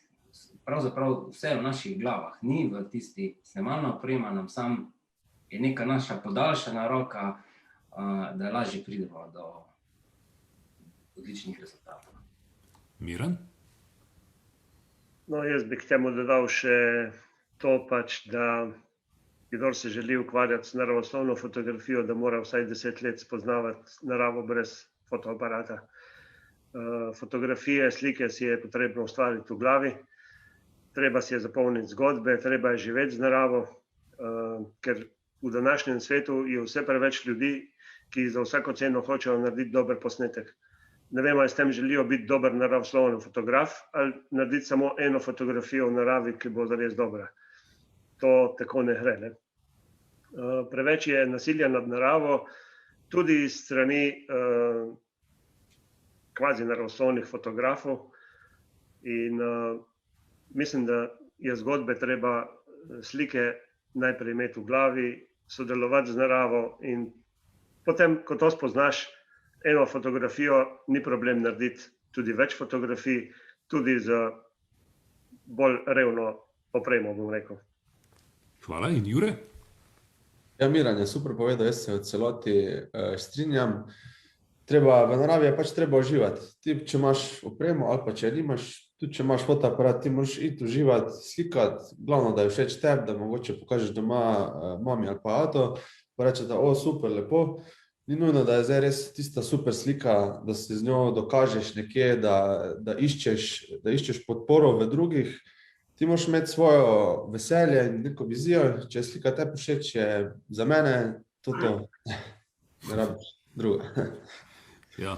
Pravzaprav vse je v naših glavah, ni v tisti snemalna oprema, nam sam je neka naša podaljšana roka, da lažje pridemo do odličnih rezultatov. Miran? No, jaz bi k temu dodal še to pač, da kdor se želi ukvarjati s naravoslovno fotografijo, da mora vsaj 10 let spoznavati naravo brez fotoaparata. Fotografije, slike si je potrebno ustvariti v glavi, treba si je zapolniti zgodbe, treba je živeti z naravo, ker v današnjem svetu je vse preveč ljudi, ki za vsako ceno hočejo narediti dober posnetek. Ne vem, ali s tem želijo biti dober naravosloven fotograf ali narediti samo eno fotografijo v naravi, ki bo zares dobra. To tako ne gre, ne? Preveč je nasilja nad naravo, tudi iz strani kvazi naravoslovnih fotografov, in mislim, da je zgodbe treba, slike najprej imeti v glavi, sodelovati z naravo, in potem, ko to spoznaš, eno fotografijo ni problem narediti tudi več fotografij, tudi z bolj revno opremo, bom rekel. Hvala. In Jure? Ja, Miran je super povedal, jaz se v celoti strinjam. V naravi je pač treba uživati. Ti, če imaš opremo ali pa če nimaš, tudi če imaš fotoaparat, ti moraš iti uživati, slikati, glavno, da je všeč tebi, da mogoče pokažeš doma mami ali pa atu, pa reče, da super, lepo. Ni nujno, da je zdaj res tista super slika, da se z njo dokažeš nekje, da iščeš podporo v drugih. Ti moraš imeti svojo veselje in neko vizijo. Če je slika tebi všeč, je za mene to. Ne rabiš druga. Ja,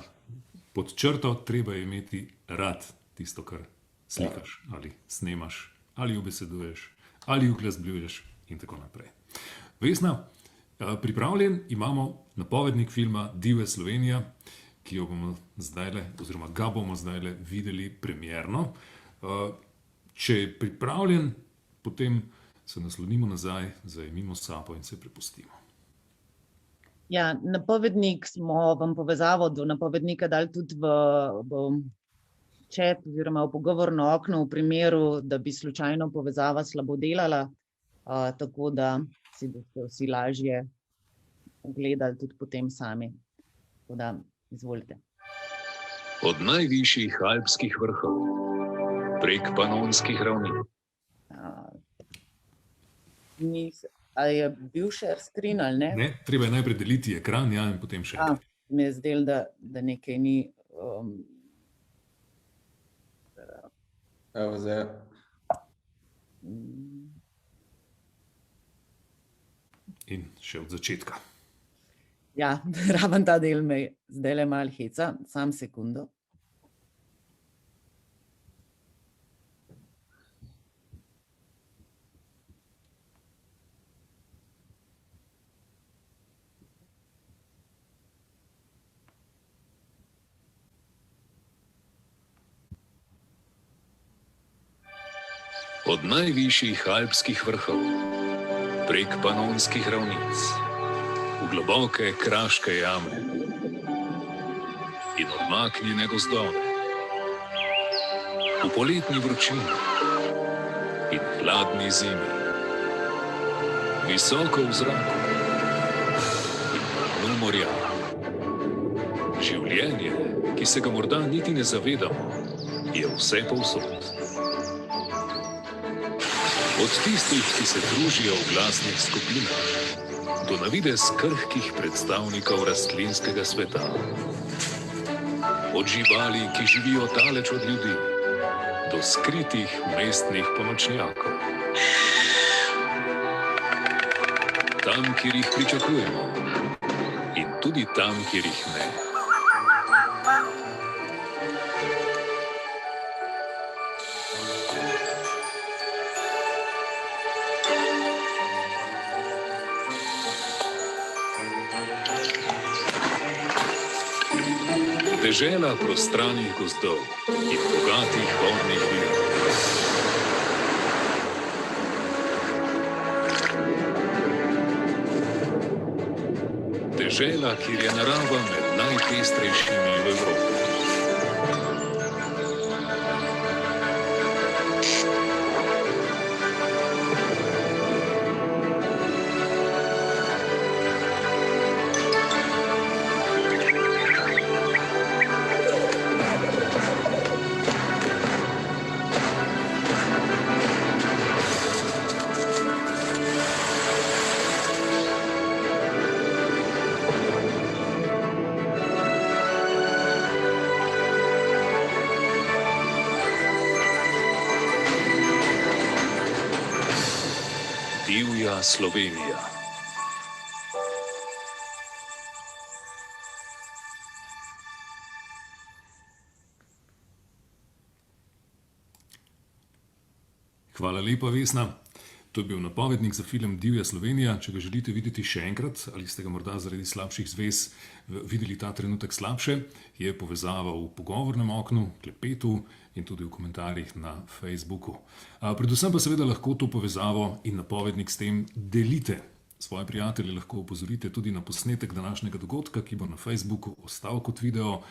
pod črto treba je imeti rad tisto, kar slikaš, ali snemaš, ali ubeseduješ, ali uglasbljuješ in tako naprej. Vesna, pripravljen imamo napovednik filma Divja Slovenija, ki jo bomo zdajle, oziroma ga bomo zdajle videli premierno. Če je pripravljen, potem se naslonimo nazaj, zajemimo sapo in se prepustimo. Ja, napovednik smo vam povezavo do napovednika dali tudi v chat oziroma v pogovorno okno v primeru, da bi slučajno povezava slabo delala, tako da si boste vsi lažje gledali tudi potem sami. Tako da, izvolite. Od najvišjih alpskih vrhov prek panonskih ravnin. A je bil share screen ali ne? Ne, treba je najprej deliti ekran, ja, in potem še. Mi je zdelo, da nekaj ni... Evo zdaj. In še od začetka. Ja, raven ta del me zdaj le malo heca, sam sekundo. Od najvišjih alpskih vrhov prek panonskih ravnic v globoke kraške jame in odmaknjene gozdove. V poletni vročini in hladni zimi. Visoko v zraku in na dnu morja. Življenje, ki se ga morda niti ne zavedamo, je vse povsod. Od tistih, ki se družijo v glasnih skupinah, do navidez krhkih predstavnikov rastlinskega sveta. Od živali, ki živijo daleč od ljudi, do skritih mestnih pomočnjakov. Tam, kjer jih pričakujemo, in tudi tam, kjer jih ne. Dežela prostranih gozdov in bogatih vodnih virov. Dežela, kjer je narava med najpestrejšimi v Evropi. Divja Slovenija. Hvala lepa, Vesna. To je bil napovednik za film Divja Slovenija. Če ga želite videti še enkrat, ali ste ga morda zaradi slabših zvez videli ta trenutek slabše, je povezava v pogovornem oknu, klepetu in tudi v komentarjih na Facebooku. Predvsem pa seveda lahko to povezavo in napovednik s tem delite. Svoje prijatelje lahko opozorite tudi na posnetek današnjega dogodka, ki bo na Facebooku ostal kot video.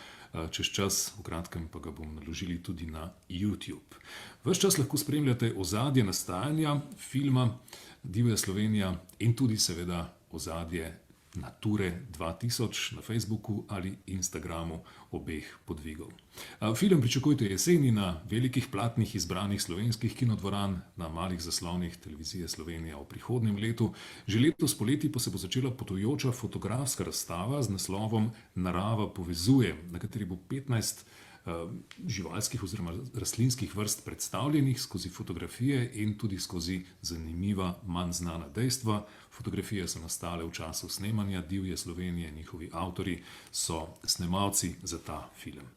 Čez čas, v kratkem pa ga bomo naložili tudi na YouTube. Ves čas lahko spremljate ozadje nastajanja filma Divja Slovenija in tudi seveda ozadje Nature 2000 na Facebooku ali Instagramu obeh podvigov. Film pričakujte jeseni na velikih platnih izbranih slovenskih kinodvoran, na malih zaslonih televizije Slovenija v prihodnjem letu. Že letos poleti pa se bo začela potujoča fotografska razstava z naslovom Narava povezuje, na kateri bo 15 živalskih oziroma rastlinskih vrst predstavljenih skozi fotografije in tudi skozi zanimiva, manj znana dejstva. Fotografije so nastale v času snemanja Divje Slovenije, njihovi avtorji so snemalci za ta film.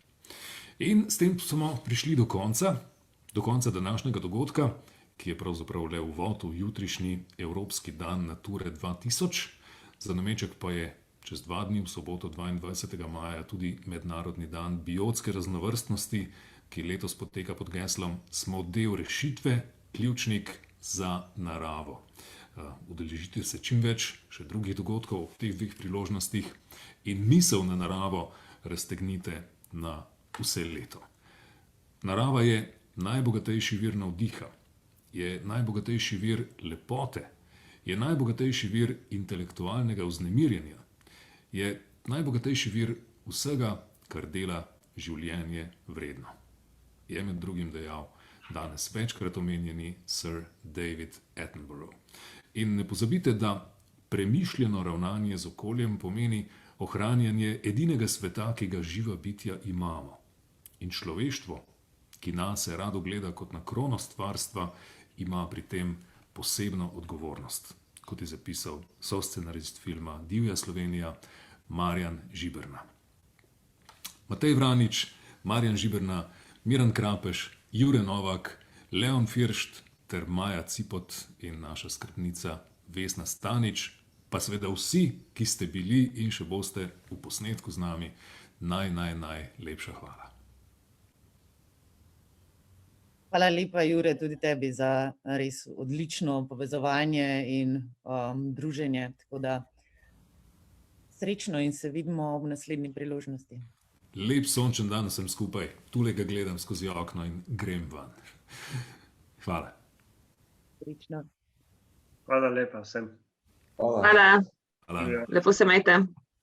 In s tem smo prišli do konca današnjega dogodka, ki je pravzaprav le uvod v jutrišnji Evropski dan Nature 2000. Za nameček pa je čez 2 dni, v soboto 22. maja, tudi Mednarodni dan biotske raznovrstnosti, ki letos poteka pod geslom Smo del rešitve, ključnik za naravo. Udeležite se čim več še drugih dogodkov ob teh dveh priložnostih in misel na naravo raztegnite na vse leto. Narava je najbogatejši vir navdiha, je najbogatejši vir lepote, je najbogatejši vir intelektualnega vznemirjenja, je najbogatejši vir vsega, kar dela življenje vredno. Je med drugim dejal danes večkrat omenjeni Sir David Attenborough. In ne pozabite, da premišljeno ravnanje z okoljem pomeni ohranjanje edinega sveta, ki ga živa bitja imamo. In človeštvo, ki nase rado gleda kot na krono stvarstva, ima pri tem posebno odgovornost, kot je zapisal soscenarist filma Divja Slovenija Marjan Žiberna. Matej Vranič, Marjan Žiberna, Miran Krapeš, Jure Novak, Leon Firšt ter Maja Cipot in naša skrbnica Vesna Stanič, pa seveda vsi, ki ste bili in še boste v posnetku z nami, najlepša hvala. Hvala lepa, Jure, tudi tebi za res odlično povezovanje in druženje. Tako da srečno in se vidimo ob naslednji priložnosti. Lep sončen dan sem skupaj. Tule ga gledam skozi okno in grem van. Hvala. Srečno. Hvala lepa vsem. Hvala. Hvala. Lepo se majte.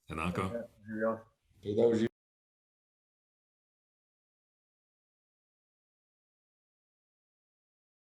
Enako. Živijo. Predal